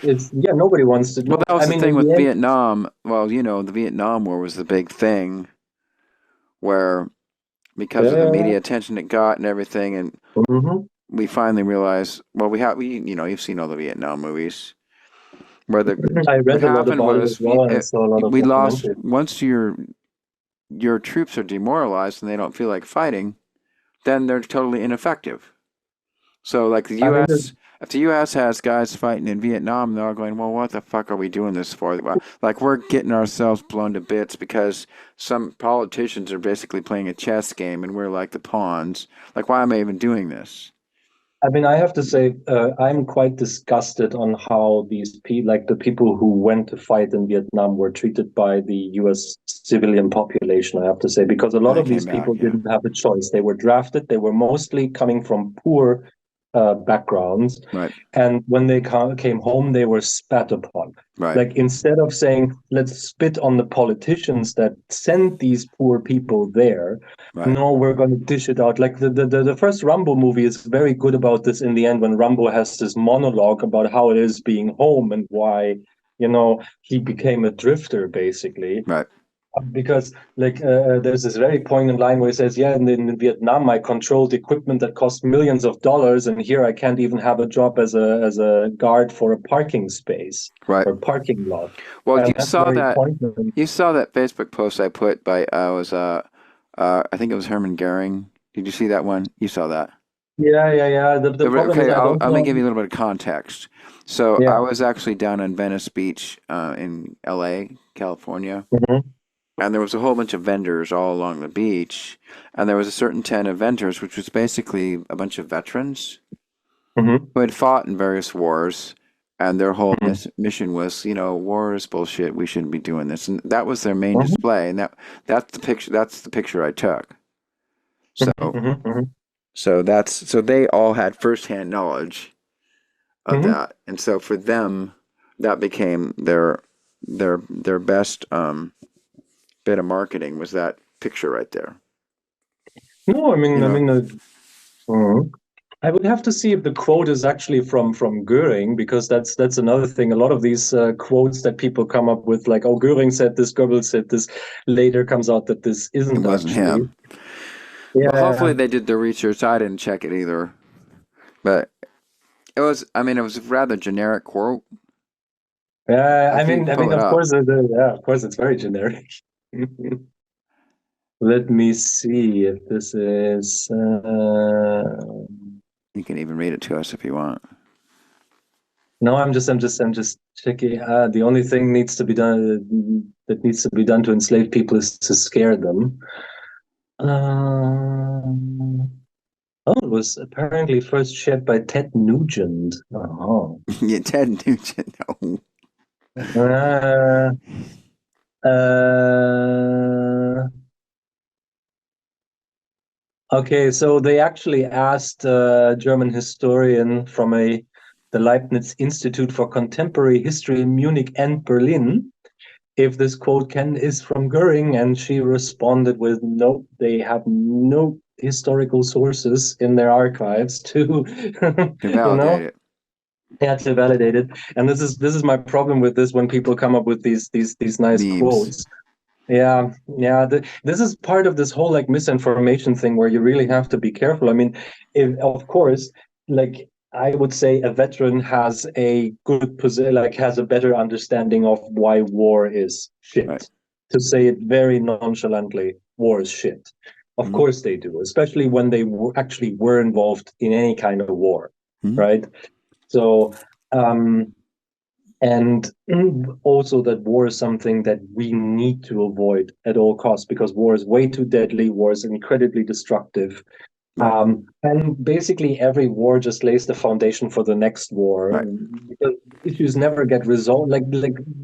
it's yeah, nobody wants to. Well, No, that was I the mean, thing in with the end, Vietnam. Well, the Vietnam War was the big thing where because of the uh, media attention it got and everything, and mhm. we finally realized. Well, you've seen all the Vietnam movies where the I what read a lot happened about it as was well, and I saw a lot of we lost documentaries. once your troops are demoralized and they don't feel like fighting, then they're totally ineffective. So, like the I mean, U.S., if the U.S. has guys fighting in Vietnam, they're all going, "Well, what the fuck are we doing this for?" Like we're getting ourselves blown to bits because some politicians are basically playing a chess game and we're like the pawns. Like, why am I even doing this? I have to say, I'm quite disgusted on how like the people who went to fight in Vietnam, were treated by the U.S. civilian population. I have to say, because a And lot they of these came back, people yeah, didn't have a choice. They were drafted. They were mostly coming from poor backgrounds, right, and when they came home, they were spat upon. right, Like, instead of saying, let's spit on the politicians that sent these poor people there, right, no, we're going to dish it out. Like the first Rambo movie is very good about this in the end, when Rambo has this monologue about how it is being home and why, he became a drifter, basically. right. Because, like, there's this very poignant line where he says, yeah, in Vietnam, I controlled equipment that cost millions of dollars, and here I can't even have a job as a guard for a parking space Right. or parking lot. Well, And that's very poignant. you saw that Facebook post I put by I was I think it was Hermann Goering. Did you see that one? You saw that. Yeah. The problem is Okay, I don't let me know. give you a little bit of context. So I Yeah. was actually down on Venice Beach in LA, California, Hmm. and there was a whole bunch of vendors all along the beach, and there was a certain tent of vendors, which was basically a bunch of veterans Hmm. who had fought in various wars, and their whole Hmm. mission was, war is bullshit. We shouldn't be doing this, and that was their main Hmm. display. And that's the picture. That's the picture I took. So Hmm. so they all had firsthand knowledge of Hmm. that, and so for them, that became their best bit of marketing was that picture right there. No, You know, mhm. I would have to see if the quote is actually from Goering, because that's another thing. A lot of these quotes that people come up with, like, "Oh, Goering said this, Goebbels said this," later comes out that this it isn't wasn't actually. him. Well, hopefully Yeah, they did their research. I didn't check it either, but it was. I mean, it was a rather generic quote. yeah. If you pull it Of up, course, yeah, of course, it's very generic. Let me see if this is. you can even read it to us if you want. No, I'm just checking. The only thing needs to be done that needs to be done to enslave people is to scare them. Um, oh, it was apparently first shared by Ted Nugent. Oh. Yeah, Ted Nugent. No. Uh, uh, okay, so they actually asked a German historian from the Leibniz Institute for Contemporary History in Munich and Berlin if this quote can is from Goering, and she responded with, "Nope, they have no historical sources in their archives to, To you validate know, it. yeah, to validate it." And this is my problem with this when people come up with these nice Memes. quotes. Yeah. This is part of this whole like misinformation thing where you really have to be careful. I mean, if, of course, like I would say a veteran has a good position, like has a better understanding of why war is Right. shit. To say it very nonchalantly, war is shit. Of Hmm. course they do, especially when they actually were involved in any kind of war, Hmm. right? So, um, and also that war is something that we need to avoid at all costs because war is way too deadly, war is incredibly destructive. Right. And basically every war just lays the foundation for the next war Right. because issues never get resolved. Like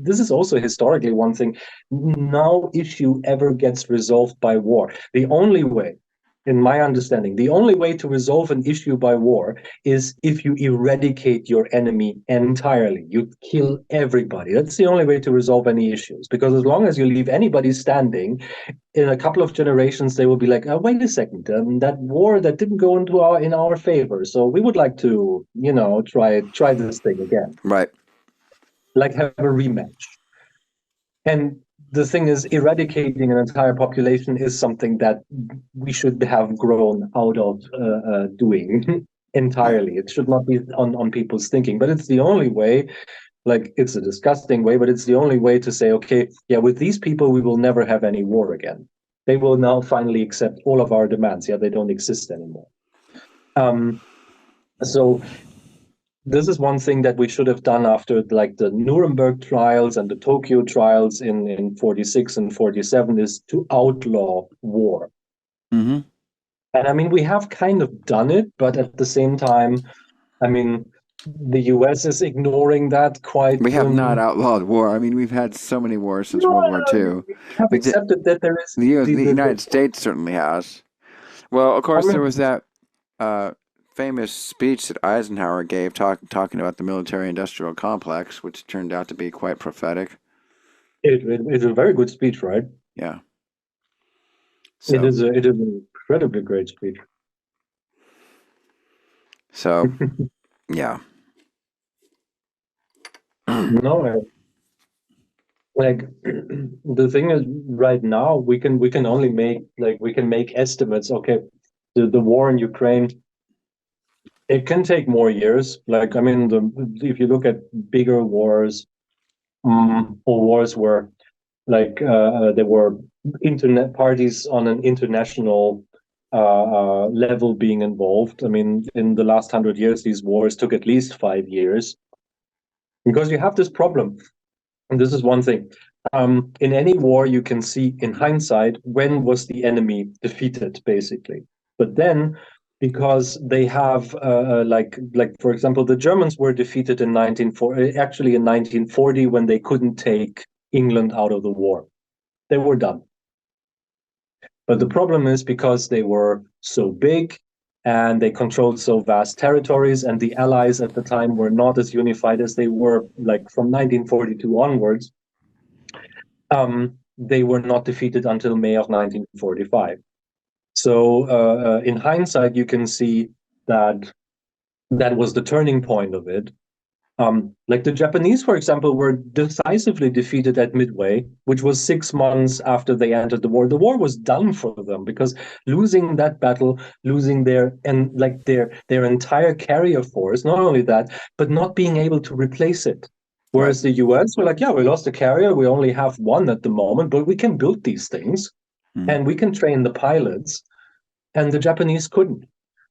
this is also historically one thing. No issue ever gets resolved by war. The only way, in my understanding, the only way to resolve an issue by war is if you eradicate your enemy entirely. You kill everybody. That's the only way to resolve any issues. Because as long as you leave anybody standing, in a couple of generations, they will be like, "Oh, wait a second, that war that didn't go into our favor. So we would like to, try this thing again, Right. like have a rematch." And the thing is, eradicating an entire population is something that we should have grown out of doing Right. entirely. It should not be on people's thinking, but it's the only way. Like, it's a disgusting way, but it's the only way to say, okay, yeah, with these people, we will never have any war again. They will now finally accept all of our demands. Yeah, they don't exist anymore. Um, so this is one thing that we should have done after like the Nuremberg trials and the Tokyo trials in 46 and 47 is to outlaw war. Hmm. And I mean, we have kind of done it, but at the same time, I mean, the US is ignoring that We quite. have not outlawed war. I mean, we've had so many wars since No, World War II. we have We did, accepted that there is the United States certainly has. Well, of I course, there mean, was that uh, famous speech that Eisenhower gave talking about the military-industrial complex, which turned out to be quite prophetic. it's a very good speech, right? Yeah. So, It is an incredibly great speech. so yeah. No, like the thing is, right now we can only make we can make estimates. Okay, the war in Ukraine, it can take more years. Like I mean, if you look at bigger wars, or wars where there were internet parties on an international level being involved. I mean, in the last 100 years, these wars took at least 5 years because you have this problem. And this is one thing. In any war, you can see in hindsight when was the enemy defeated, basically. But then, because they have, for example, the Germans were defeated in 1940, actually in 1940, when they couldn't take England out of the war. They were done. But the problem is because they were so big and they controlled so vast territories, and the Allies at the time were not as unified as they were like from 1942 onwards, they were not defeated until May of 1945. So in hindsight, you can see that that was the turning point of it. Like the Japanese, for example, were decisively defeated at Midway, which was 6 months after they entered the war. The war was done for them because losing that battle, losing their entire carrier force, not only that, but not being able to replace it. Whereas the US were like, yeah, we lost a carrier, we only have one at the moment, but we can build these things and we can train the pilots. And the Japanese couldn't.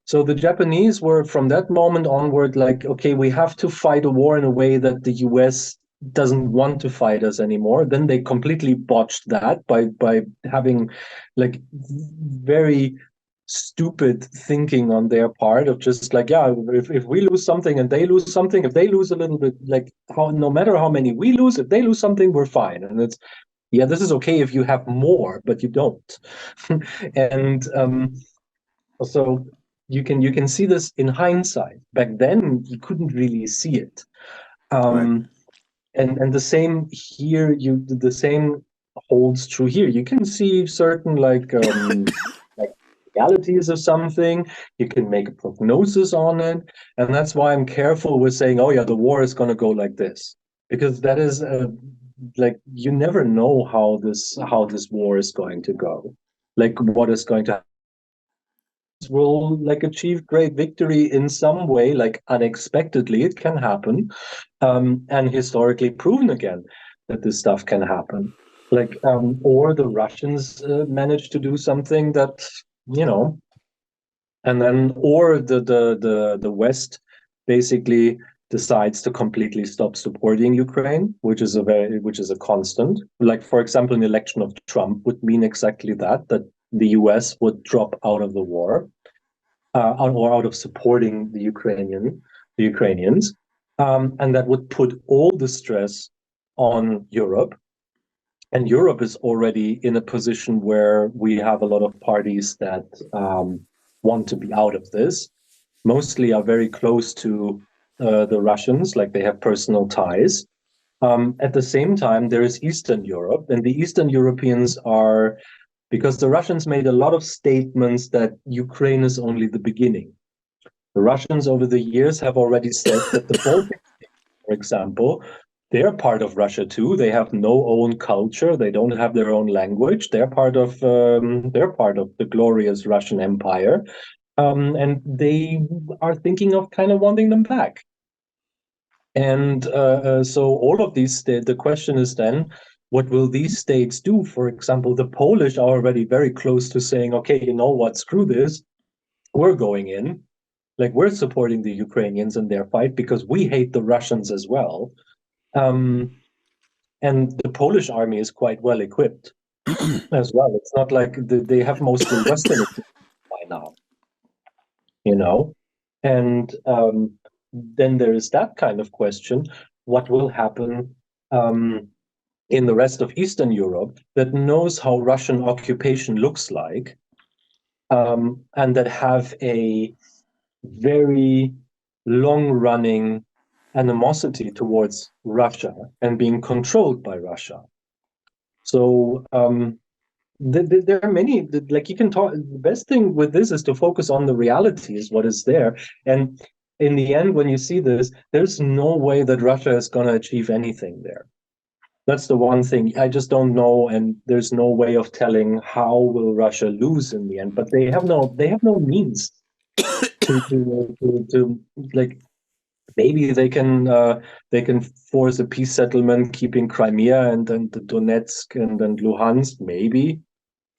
So the Japanese were, from that moment onward, like, okay, we have to fight a war in a way that the US doesn't want to fight us anymore. Then they completely botched that by having like very stupid thinking on their part of just like, yeah, if we lose something and they lose something, if they lose a little bit, like no matter how many we lose, if they lose something, we're fine. And it's, yeah, this is okay if you have more, but you don't. And so you can see this in hindsight. Back then, you couldn't really see it. And the same here. The same holds true here. You can see certain like realities of something. You can make a prognosis on it, and that's why I'm careful with saying, "Oh yeah, the war is going to go like this," because that is like you never know how this war is going to go, like what is going to will like achieve great victory in some way, like unexpectedly it can happen, and historically proven again that this stuff can happen, like or the Russians manage to do something that, you know, and then or the West basically decides to completely stop supporting Ukraine, which is a constant. Like, for example, an election of Trump would mean exactly that the US would drop out of the war, or out of supporting the Ukrainians, and that would put all the stress on Europe. And Europe is already in a position where we have a lot of parties that want to be out of this. Mostly are very close to the Russians, like they have personal ties. At the same time, there is Eastern Europe, and the Eastern Europeans are, because the Russians made a lot of statements that Ukraine is only the beginning. The Russians over the years have already said that the Baltic states, for example, they're part of Russia too. They have no own culture. They don't have their own language. They're part of the glorious Russian Empire, and they are thinking of kind of wanting them back. And so all of these, the question is then, what will these states do? For example, the Polish are already very close to saying, okay, you know what, screw this. We're going in. Like, we're supporting the Ukrainians in their fight because we hate the Russians as well. And the Polish army is quite well equipped as well. It's not like they have mostly Western equipment by now, you know? And then there is that kind of question. What will happen in the rest of Eastern Europe that knows how Russian occupation looks like, and that have a very long-running animosity towards Russia and being controlled by Russia? So there are many, like you can talk, the best thing with this is to focus on the realities, what is there. And in the end, when you see this, there's no way that Russia is going to achieve anything there. That's the one thing I just don't know, and there's no way of telling how will Russia lose in the end. But they have no means to like maybe they can force a peace settlement, keeping Crimea and then the Donetsk and Luhansk, maybe.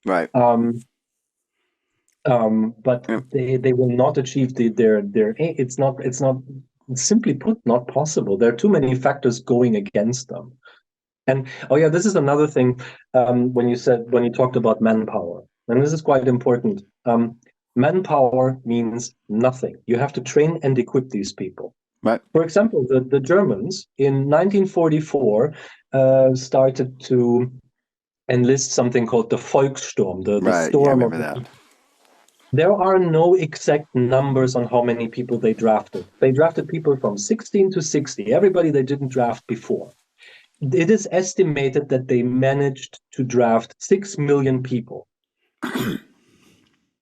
Right. But Yeah. they will not achieve their it's not simply put not possible. There are too many factors going against them. And oh yeah, this is another thing when you talked about manpower, and this is quite important. Manpower means nothing. You have to train and equip these people. Right. For example, the Germans in 1944 started to enlist something called the Volkssturm, the Right. Yeah, I storm of remember the that. people. There are no exact numbers on how many people they drafted. They drafted people from 16 to 60, everybody they didn't draft before. It is estimated that they managed to draft 6 million people.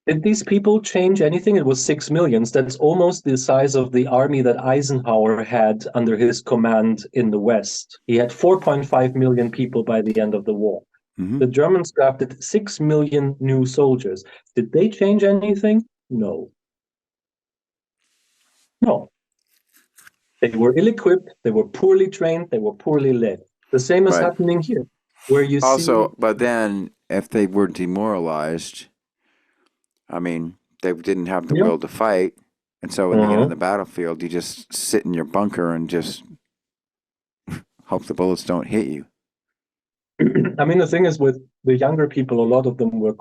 Did these people change anything? It was 6 millions. That's almost the size of the army that Eisenhower had under his command in the West. He had 4.5 million people by the end of the war. Mm-hmm. The Germans drafted 6 million new soldiers. Did they change anything? No. No. They were ill-equipped, they were poorly trained, they were poorly led. The same is Right. happening here, where you see... Also, but then if they were demoralized, I mean, they didn't have the Yeah. will to fight. And so when you get on the battlefield, you just sit in your bunker and just hope the bullets don't hit you. I mean, the thing is with the younger people, a lot of them were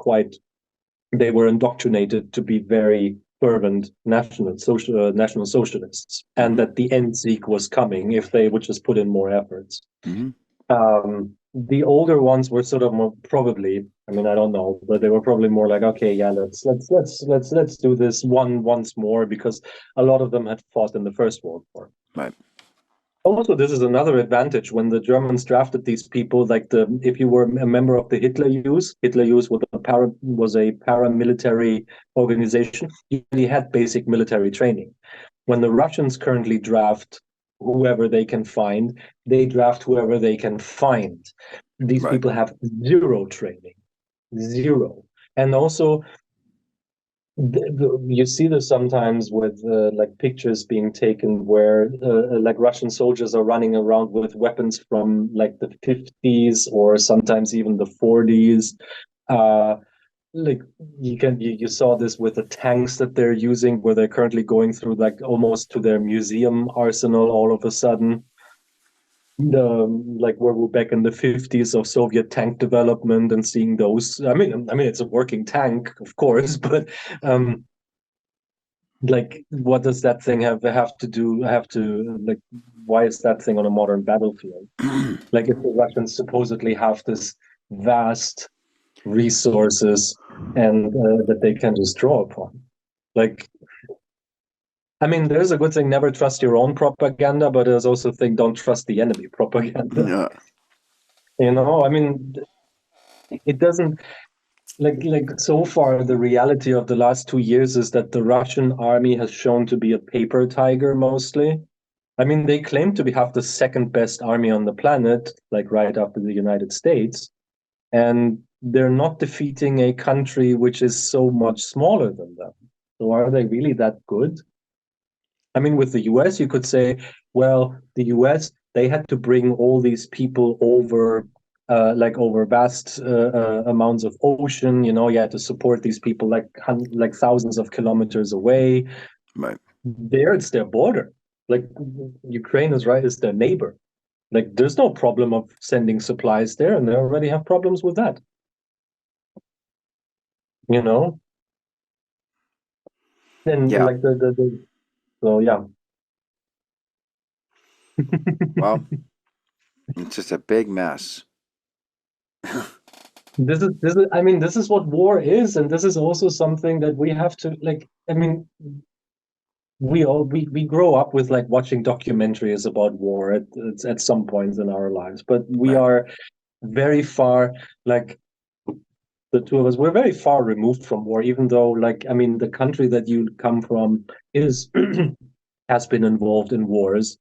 they were indoctrinated to be very fervent national socialists, and that the end seek was coming if they would just put in more efforts. Mm-hmm. The older ones were sort of more probably, I mean, I don't know, but they were probably more like, okay, yeah, let's do this once more, because a lot of them had fought in the First World War. Right. Also, this is another advantage when the Germans drafted these people. Like if you were a member of the Hitler Youth was a paramilitary organization. You already had basic military training. When the Russians currently draft whoever they can find, they draft whoever they can find. These Right. people have zero training, zero, and also you see this sometimes with like pictures being taken where like Russian soldiers are running around with weapons from like the 50s or sometimes even the 40s. Like you saw this with the tanks that they're using, where they're currently going through like almost to their museum arsenal all of a sudden. Like where we're back in the 50s of Soviet tank development and seeing those. I mean, it's a working tank, of course, but like what does that thing have to do have to like why is that thing on a modern battlefield? Like if the Russians supposedly have this vast resources and that they can just draw upon, like I mean, there's a good thing, never trust your own propaganda, but there's also a thing, don't trust the enemy propaganda. Yeah. I mean, it doesn't like so far the reality of the last 2 years is that the Russian army has shown to be a paper tiger mostly. I mean, they claim to have the second best army on the planet, like right after the United States, and they're not defeating a country which is so much smaller than them. So are they really that good? I mean, with the US, you could say, well, the US, they had to bring all these people over, like over vast amounts of ocean. You had to support these people like thousands of kilometers away. Right. There, it's their border. Like Ukraine is their neighbor. Like there's no problem of sending supplies there, and they already have problems with that. And Yeah. like so yeah. Well, it's just a big mess. This is I mean, this is what war is, and this is also something that we have to like. I mean, we grow up with like watching documentaries about war at some points in our lives, but we Right. are very far, like the two of us, we're very far removed from war, even though like I mean the country that you come from is has been involved in wars.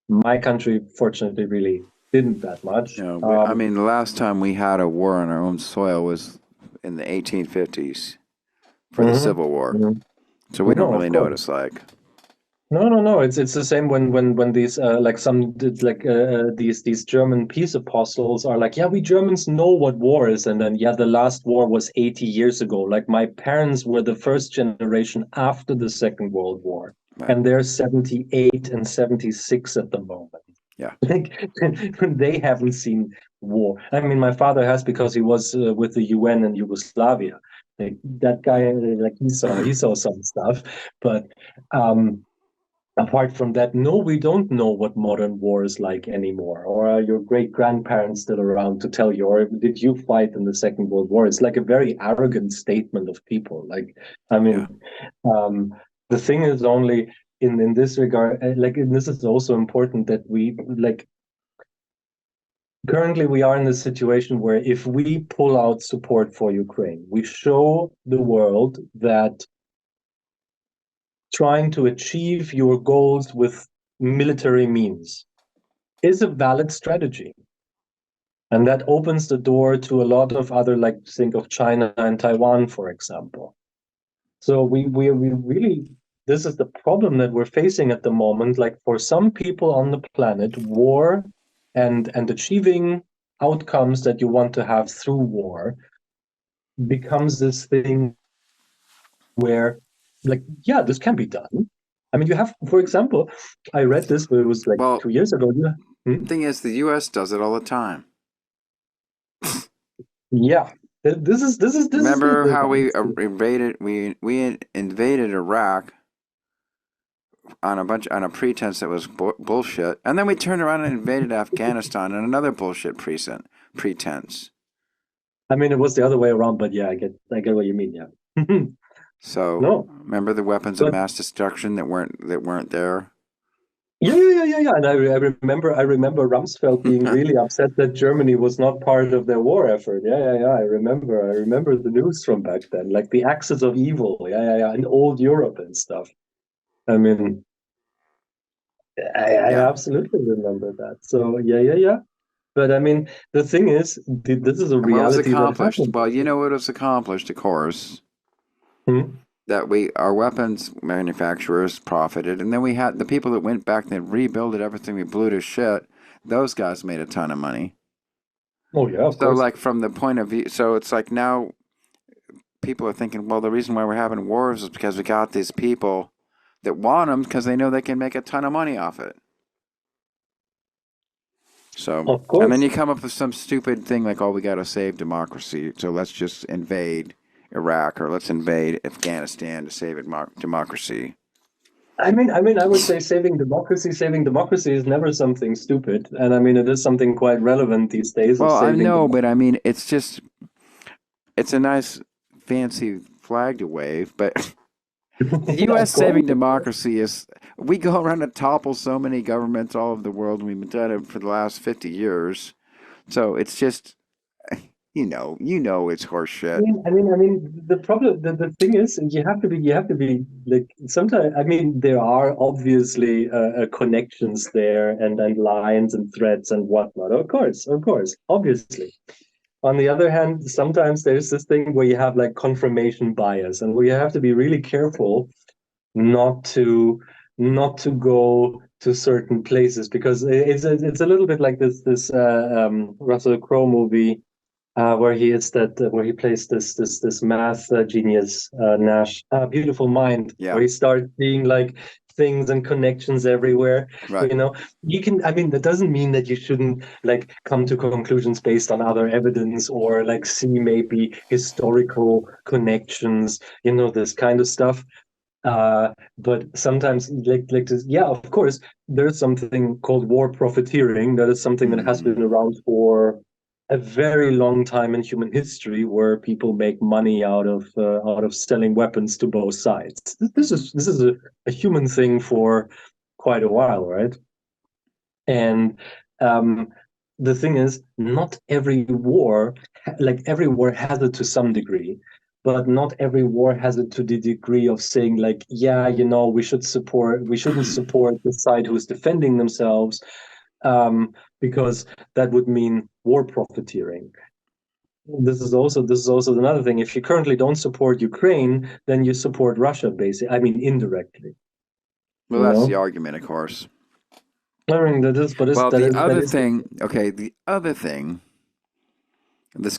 My country, fortunately, really didn't that much. I mean, the last time we had a war on our own soil was in the 1850s for the Mhm, Civil War. mhm. So we don't No, really of know what course. it's like. No. It's the same when these these German peace apostles are like, yeah, we Germans know what war is, and then yeah, the last war was 80 years ago. Like my parents were the first generation after the Second World War, Right. and they're 78 and 76 at the moment. Yeah. Like they haven't seen war. I mean, my father has because he was with the UN in Yugoslavia. Like that guy, like he saw some stuff, but. Apart from that, no, we don't know what modern war is like anymore. Or are your great grandparents still around to tell you? Or did you fight in the Second World War? It's like a very arrogant statement of people. Like, I Yeah. mean, um, the thing is only in this regard, like, and this is also important that we like. Currently, we are in a situation where if we pull out support for Ukraine, we show the world that trying to achieve your goals with military means is a valid strategy. And that opens the door to a lot of other, like think of China and Taiwan, for example. So we really, this is the problem that we're facing at the moment. Like for some people on the planet, war and achieving outcomes that you want to have through war becomes this thing where, like, yeah, this can be done. I mean, you have, for example, I read this, but it was like Well, 2 years ago. Yeah. the thing is, the U.S. does it all the time. Yeah. This is the Remember thing, how we honestly. invaded? We invaded Iraq on a pretense that was bullshit, and then we turned around and invaded Afghanistan on another bullshit pretense. I mean, it was the other way around, but yeah, I get what you mean. Yeah. So No, remember the weapons of but mass destruction that weren't there. yeah. And I remember Rumsfeld being really upset that Germany was not part of their war effort. Yeah. I remember the news from back then, like the axis of evil. Yeah. In old Europe and stuff. I mean, I Yeah. absolutely remember that. So yeah. But I mean, the thing is, this is a And what was reality that accomplished? happened. Well, you know what was accomplished, of course, Hmm? that our weapons manufacturers profited, and then we had the people that went back and rebuilt everything we blew to shit. Those guys made a ton of money. Oh yeah, of So, course. like from the point of view, so it's like now people are thinking, well, the reason why we're having wars is because we got these people that want them because they know they can make a ton of money off it. So, Of and then course. you come up with some stupid thing like, oh, we got to save democracy, so let's just invade Iraq or let's invade Afghanistan to save democracy. I would say saving democracy is never something stupid. And I mean, it is something quite relevant these days of Well, I saving know, but I democracy. mean, it's a nice, fancy flag to wave, but the U.S. Of course. saving democracy is, we go around and topple so many governments all over the world, and we've been doing it for the last 50 years. So it's just, it's horse shit. The problem, the thing is, you have to be like sometimes. I mean, there are obviously connections there and lines and threads and whatnot. Of course, obviously. On the other hand, sometimes there's this thing where you have like confirmation bias, and where you have to be really careful not to go to certain places because it's a little bit like this Russell Crowe movie where he plays this math genius Nash, Beautiful Mind, Yeah, where he starts seeing like things and connections everywhere. right. You know, you can. I mean, that doesn't mean that you shouldn't like come to conclusions based on other evidence or like see maybe historical connections. You know, this kind of stuff. But sometimes, like this, yeah, of course, there's something called war profiteering. That is something that has Hmm. been around for a very long time in human history, where people make money out of selling weapons to both sides. This is a human thing for quite a while, right? And um, the thing is, not every war, like every war has it to some degree, but not every war has it to the degree of saying like, yeah, we shouldn't support the side who's defending themselves, because that would mean war profiteering. This is also another thing. If you currently don't support Ukraine, then you support Russia, basically. I mean, indirectly. Well, you that's the know. argument, of course. I mean, Well, the that other is. thing, okay, the other thing, this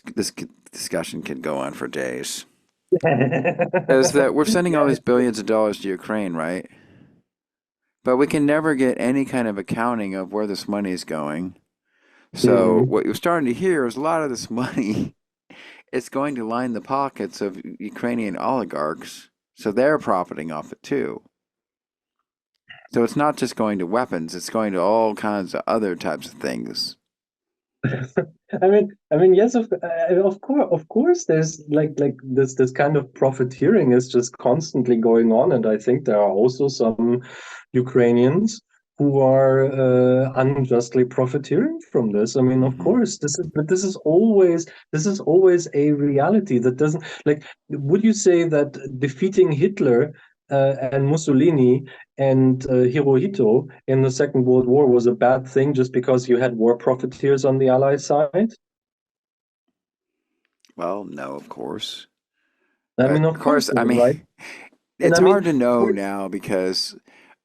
discussion could go on for days, is that we're sending all Yeah. these billions of dollars to Ukraine, right? But we can never get any kind of accounting of where this money is going. So Mm. what you're starting to hear is a lot of this money is going to line the pockets of Ukrainian oligarchs, so they're profiting off it too. So it's not just going to weapons; it's going to all kinds of other types of things. Yes, of course, there's like this kind of profiteering is just constantly going on, and I think there are also some Ukrainians who are unjustly profiteering from this. I mean, of Hmm. course, this is always a reality that doesn't like. Would you say that defeating Hitler and Mussolini and Hirohito in the Second World War was a bad thing just because you had war profiteers on the Allied side? Well, no, of course, I but mean, of of course, course, I mean, right? And it's I hard mean, to know we're, now because,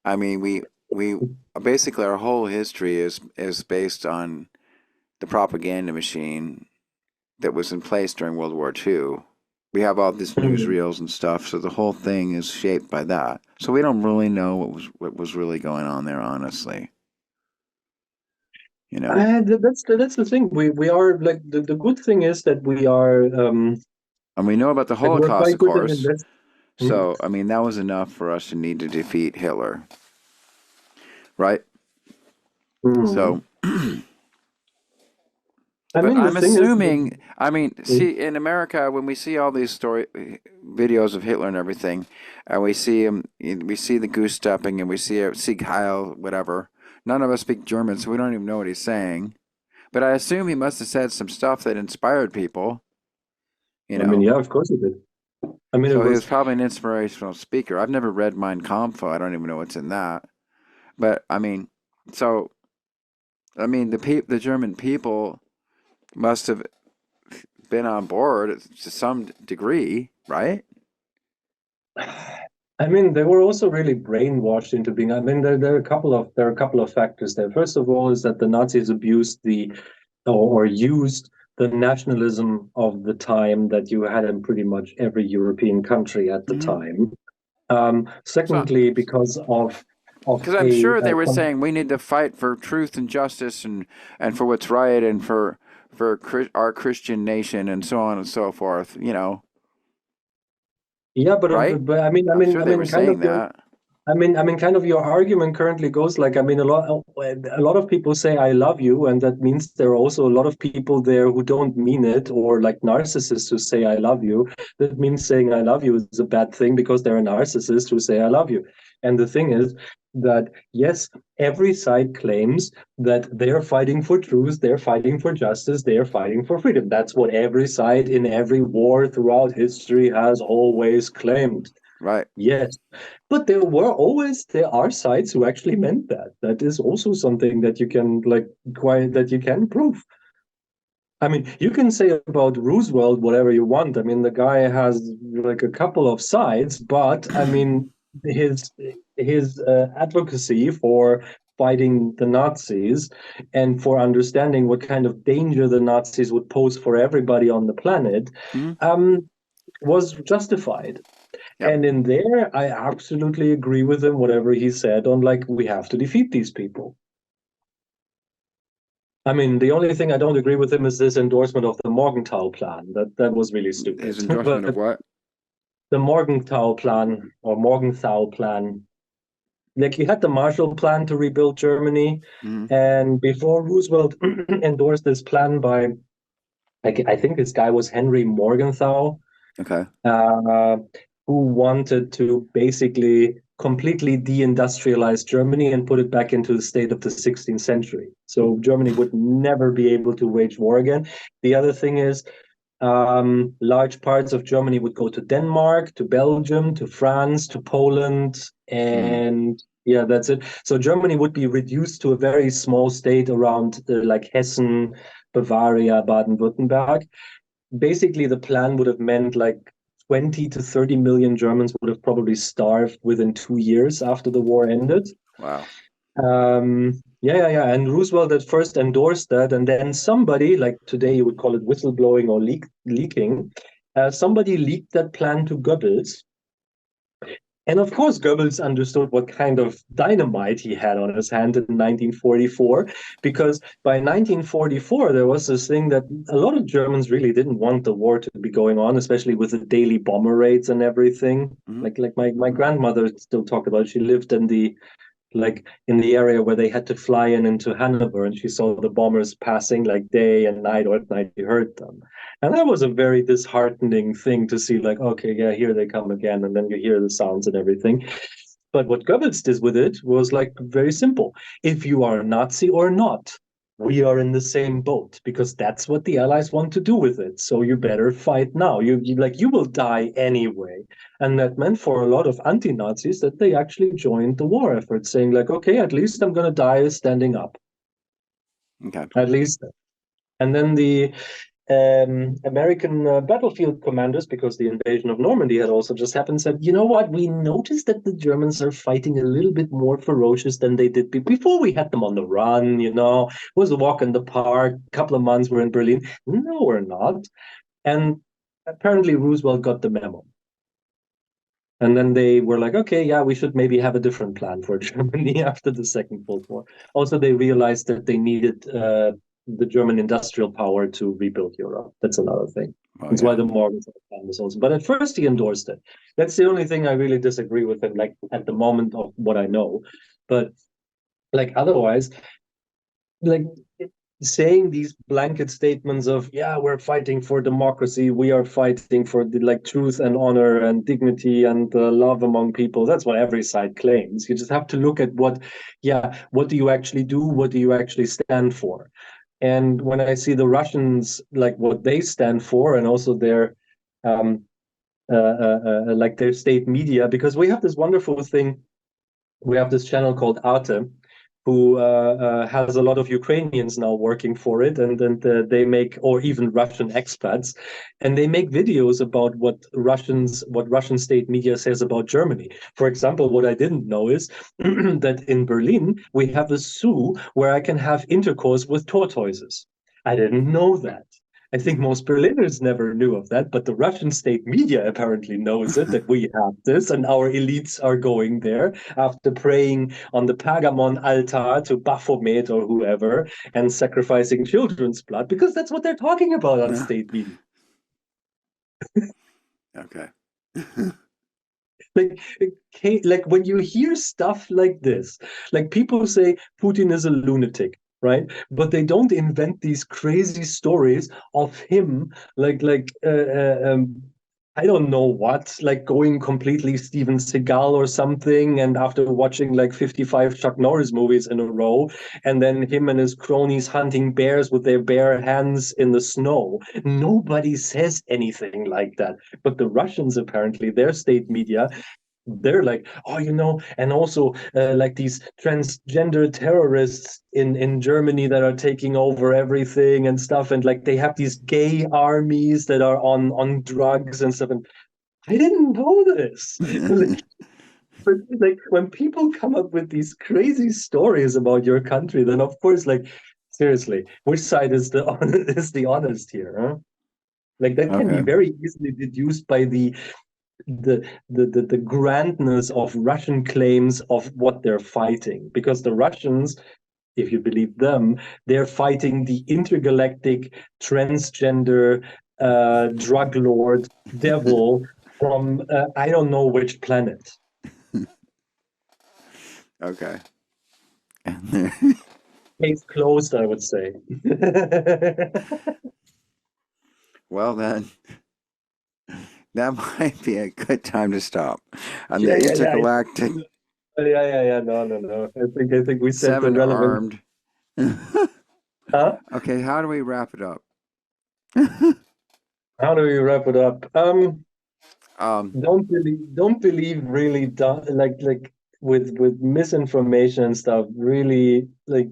I mean, we basically our whole history is based on the propaganda machine that was in place during World War II. We have all these newsreels and stuff, so the whole thing is shaped by that. So we don't really know what was really going on there, honestly. You know, that's the thing. We are like the good thing is that we are and we know about the like we're Holocaust, quite of good at course. invest. Mhm. So I mean, that was enough for us to need to defeat Hitler, right? Mhm. So, I but mean, the I'm thing is, assuming, I mean, mm, see, in America, when we see all these videos of Hitler and everything, and we see him, we see the goose stepping, and we see Kyle, whatever. None of us speak German, so we don't even know what he's saying. But I assume he must have said some stuff that inspired people, you I mean, know. yeah, of course it did. I mean, it So he was. was probably an inspirational speaker. I've never read Mein Kampf. I don't even know what's in that. But I mean, so I mean, the German people must have been on board to some degree, right? I mean, they were also really brainwashed into being. I mean, there are a couple of factors there. First of all, is that the Nazis abused or used the nationalism of the time that you had in pretty much every European country at the Mm-hmm. time. So, Secondly, because of because I'm a sure they were saying we need to fight for truth and justice and for what's right and for our Christian nation and so on and so forth. yeah, Right? but I'm sure they were saying that. kind of your argument currently goes like, I mean, a lot of people say I love you, and that means there are also a lot of people there who don't mean it, or like narcissists who say I love you. That means saying I love you is a bad thing because they're a narcissist who say I love you. And the thing is that yes, every side claims that they're fighting for truth, they're fighting for justice, they're fighting for freedom. That's what every side in every war throughout history has always claimed. Right. Yes, but there are sites who actually meant that. That is also something that you can that you can prove. I mean, you can say about Roosevelt whatever you want. I mean, the guy has like a couple of sides, but I mean, his advocacy for fighting the Nazis and for understanding what kind of danger the Nazis would pose for everybody on the planet Hmm. um, was justified. Yep. And in there, I absolutely agree with him, whatever he said on like, we have to defeat these people. I mean, the only thing I don't agree with him is this endorsement of the Morgenthau plan. That was really His stupid. endorsement of But what? the Morgenthau plan, like you had the Marshall Plan to rebuild Germany, Hmm. and before Roosevelt endorsed this plan by, I think this guy was Henry Morgenthau, Okay. uh, who wanted to basically completely deindustrialize Germany and put it back into the state of the 16th century. So Germany would never be able to wage war again. The other thing is, large parts of Germany would go to Denmark, to Belgium, to France, to Poland, Mm. and yeah, that's it. So Germany would be reduced to a very small state around like Hessen, Bavaria, Baden-Württemberg. Basically, the plan would have meant like 20 to 30 million Germans would have probably starved within 2 years after the war ended. Wow. Yeah. And Roosevelt at first endorsed that, and then somebody, like today you would call it whistleblowing or leaking, somebody leaked that plan to Goebbels. And of course, Goebbels understood what kind of dynamite he had on his hand in 1944, because by 1944, there was this thing that a lot of Germans really didn't want the war to be going on, especially with the daily bomber raids and everything. Like my grandmother still talked about it. She lived in the area where they had to fly into Hanover, and she saw the bombers passing like day and night, or at night she heard them. And that was a very disheartening thing to see, like, okay, yeah, here they come again, and then you hear the sounds and everything. But what Goebbels did with it was like very simple. If you are a Nazi or not, we are in the same boat, because that's what the Allies want to do with it. So you better fight now. You will die anyway. And that meant for a lot of anti-Nazis that they actually joined the war effort, saying like, okay, at least I'm going to die standing up. Okay. At least. And then the American battlefield commanders, because the invasion of Normandy had also just happened, said, you know what, we noticed that the Germans are fighting a little bit more ferocious than they did before. We had them on the run, it was a walk in the park, a couple of months we're in Berlin. No, we're not. And apparently Roosevelt got the memo. And then they were like, okay, yeah, we should maybe have a different plan for Germany after the Second World War. Also, they realized that they needed the German industrial power to rebuild Europe. That's another thing. That's why the Morgan plan was also. But at first, he endorsed it. That's the only thing I really disagree with him, like at the moment of what I know. But like otherwise, like saying these blanket statements of, yeah, we're fighting for democracy, we are fighting for the truth and honor and dignity and love among people. That's what every side claims. You just have to look at what do you actually do? What do you actually stand for? And when I see the Russians, like what they stand for, and also their like their state media, because we have this wonderful thing. We have this channel called Arte, who has a lot of Ukrainians now working for it, and they make, or even Russian expats, and they make videos about what Russian state media says about Germany. For example, what I didn't know is that in Berlin we have a zoo where I can have intercourse with tortoises. I didn't know that. I think most Berliners never knew of that, but the Russian state media apparently knows it, that we have this, and our elites are going there after praying on the Pergamon altar to Baphomet or whoever and sacrificing children's blood, because that's what they're talking about on state media. Okay. Like when you hear stuff like this, like people say Putin is a lunatic, right? But they don't invent these crazy stories of him, I don't know what, like going completely Steven Seagal or something, and after watching like 55 Chuck Norris movies in a row, and then him and his cronies hunting bears with their bare hands in the snow. Nobody says anything like that. But the Russians, apparently, their state media, they're like, oh, and also like these transgender terrorists in Germany that are taking over everything and stuff, and like they have these gay armies that are on drugs and stuff. And I didn't know this. But like when people come up with these crazy stories about your country, then of course, like seriously, which side is the honest here, huh? Like that can be very easily deduced by the grandness of Russian claims of what they're fighting, because the Russians, if you believe them, they're fighting the intergalactic transgender drug lord devil from I don't know which planet. Okay. Case closed, I would say. Well then, that might be a good time to stop on the Yeah. intergalactic. Yeah. No. I think we said the Seven relevant. armed. Huh? Okay, how do we wrap it up? How do we wrap it up? Um, Don't believe really like with misinformation and stuff. Really like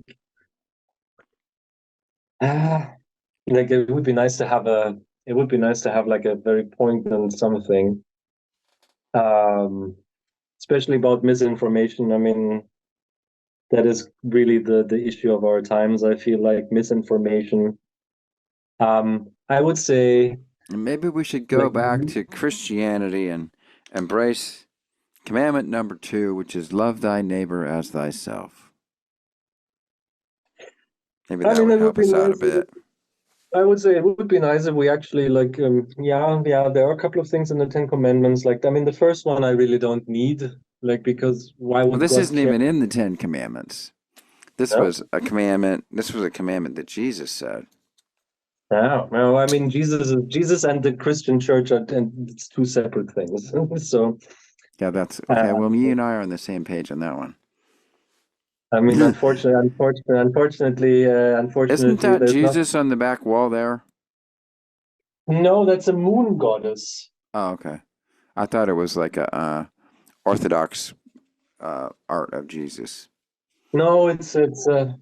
it would be nice to have it would be nice to have like a very poignant something, especially about misinformation. I mean, that is really the issue of our times. I feel like misinformation. I would say, And maybe we should go like, back to Christianity and embrace commandment number 2, which is love thy neighbor as thyself. Maybe I that mean, would it would help be us out a nice. bit. I would say it would be nice if we actually like, yeah, there are a couple of things in the Ten Commandments. Like, I mean, the first one I really don't need, like, because why Well, would this God isn't care? even in the Ten Commandments. This No, was a commandment. This was a commandment that Jesus said. no. I mean, Jesus and the Christian Church are, and it's two separate things. So, Yeah, that's okay. uh, Well, you and I are on the same page on that one. I mean, Isn't unfortunately, that there's not. Jesus on the back wall there? No, that's a moon goddess. Oh, okay. I thought it was like a Orthodox art of Jesus. No, it's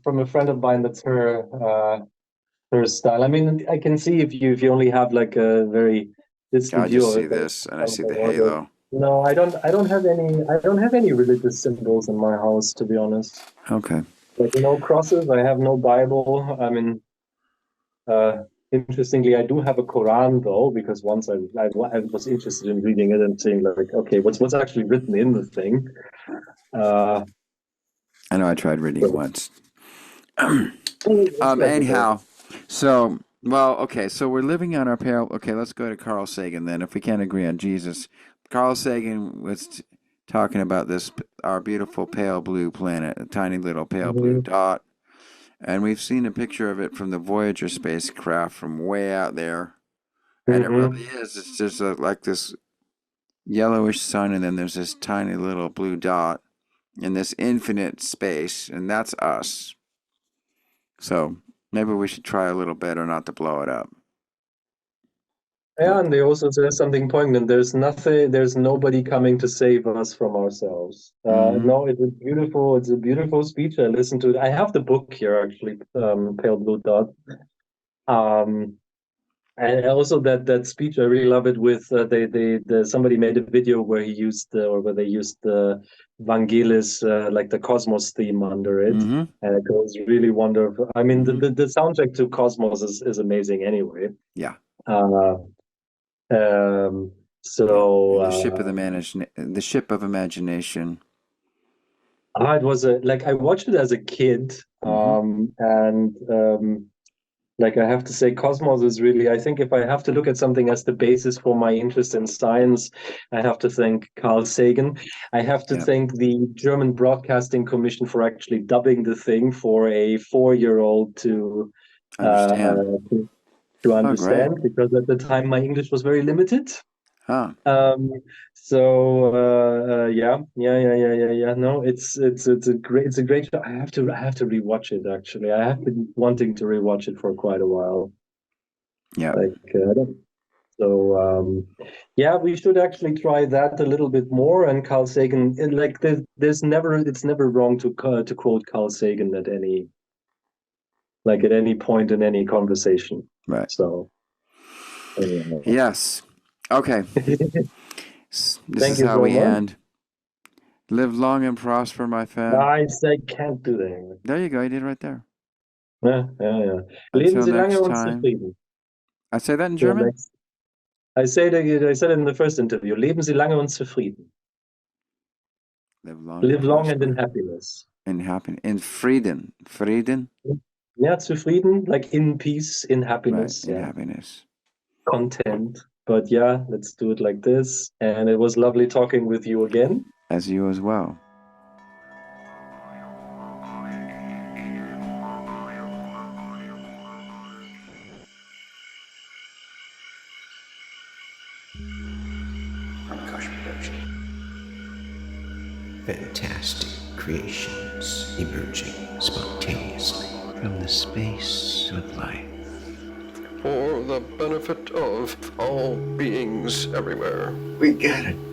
from a friend of mine. That's her style. I mean, I can see if you only have like a very Yeah, distant I view just of see it, that this and I it's see the wardrobe. halo. No, I don't have any religious symbols in my house, to be honest. Okay. Like no crosses. I have no Bible. I mean, interestingly, I do have a Quran though, because once I was interested in reading it and seeing like, okay, what's actually written in the thing. Uh, I know I tried reading it so once. it's like okay. Anyhow, so well, okay. So we're living on our pale. Okay, let's go to Carl Sagan then. If we can't agree on Jesus, Carl Sagan was talking about this our beautiful pale blue planet, a tiny little pale blue Mhm, dot, and we've seen a picture of it from the Voyager spacecraft from way out there, and it really mhm. is. It's just like this yellowish sun, and then there's this tiny little blue dot in this infinite space, and that's us. So maybe we should try a little better not to blow it up. Yeah, and they also say something poignant. There's nobody coming to save us from ourselves. Mm-hmm. No, it's a beautiful speech. I listened to it. I have the book here actually, Pale Blue Dot. Um, and also that speech, I really love it. With somebody made a video where where they used the Vangelis, like the Cosmos theme under it, Mm-hmm. and it goes really wonderful. I mean, the Mm-hmm. the, the soundtrack to Cosmos is amazing anyway. Yeah. Uh, um, Yeah. so And the ship of imagination. it was like I watched it as a kid, Mm-hmm. and like I have to say, Cosmos is really. I think if I have to look at something as the basis for my interest in science, I have to thank Carl Sagan. I have to Yeah. thank the German Broadcasting Commission for actually dubbing the thing for a 4-year-old uh, Understand. to to Oh, great. understand, because at the time my English was very limited. Huh. Um, yeah. No, it's a great show. I have to rewatch it actually. I have been wanting to rewatch it for quite a while. Yeah. Like, yeah, we should actually try that a little bit more. And Carl Sagan, like, it's never wrong to quote Carl Sagan at any point in any conversation. Right. So, Yes. Okay. This thank is you how so we much. end. Live long and prosper, my friend. I can't do that. There you go. You did it right there. Ja, ja, ja. Leben Until Sie lange next und time. zufrieden. I say that in Till German? next. I said it in the first interview. Leben Sie lange und zufrieden. Live long and Live long and in prosper. happiness. In happiness. In Frieden. Frieden? Yeah, zufrieden, like in peace, in Right. happiness, In yeah, happiness. content. But yeah, let's do it like this. And it was lovely talking with you again. As you as well. Pranakasha production. Fantastic creations emerging spontaneously from the space of life. For the benefit of all beings everywhere. We get it.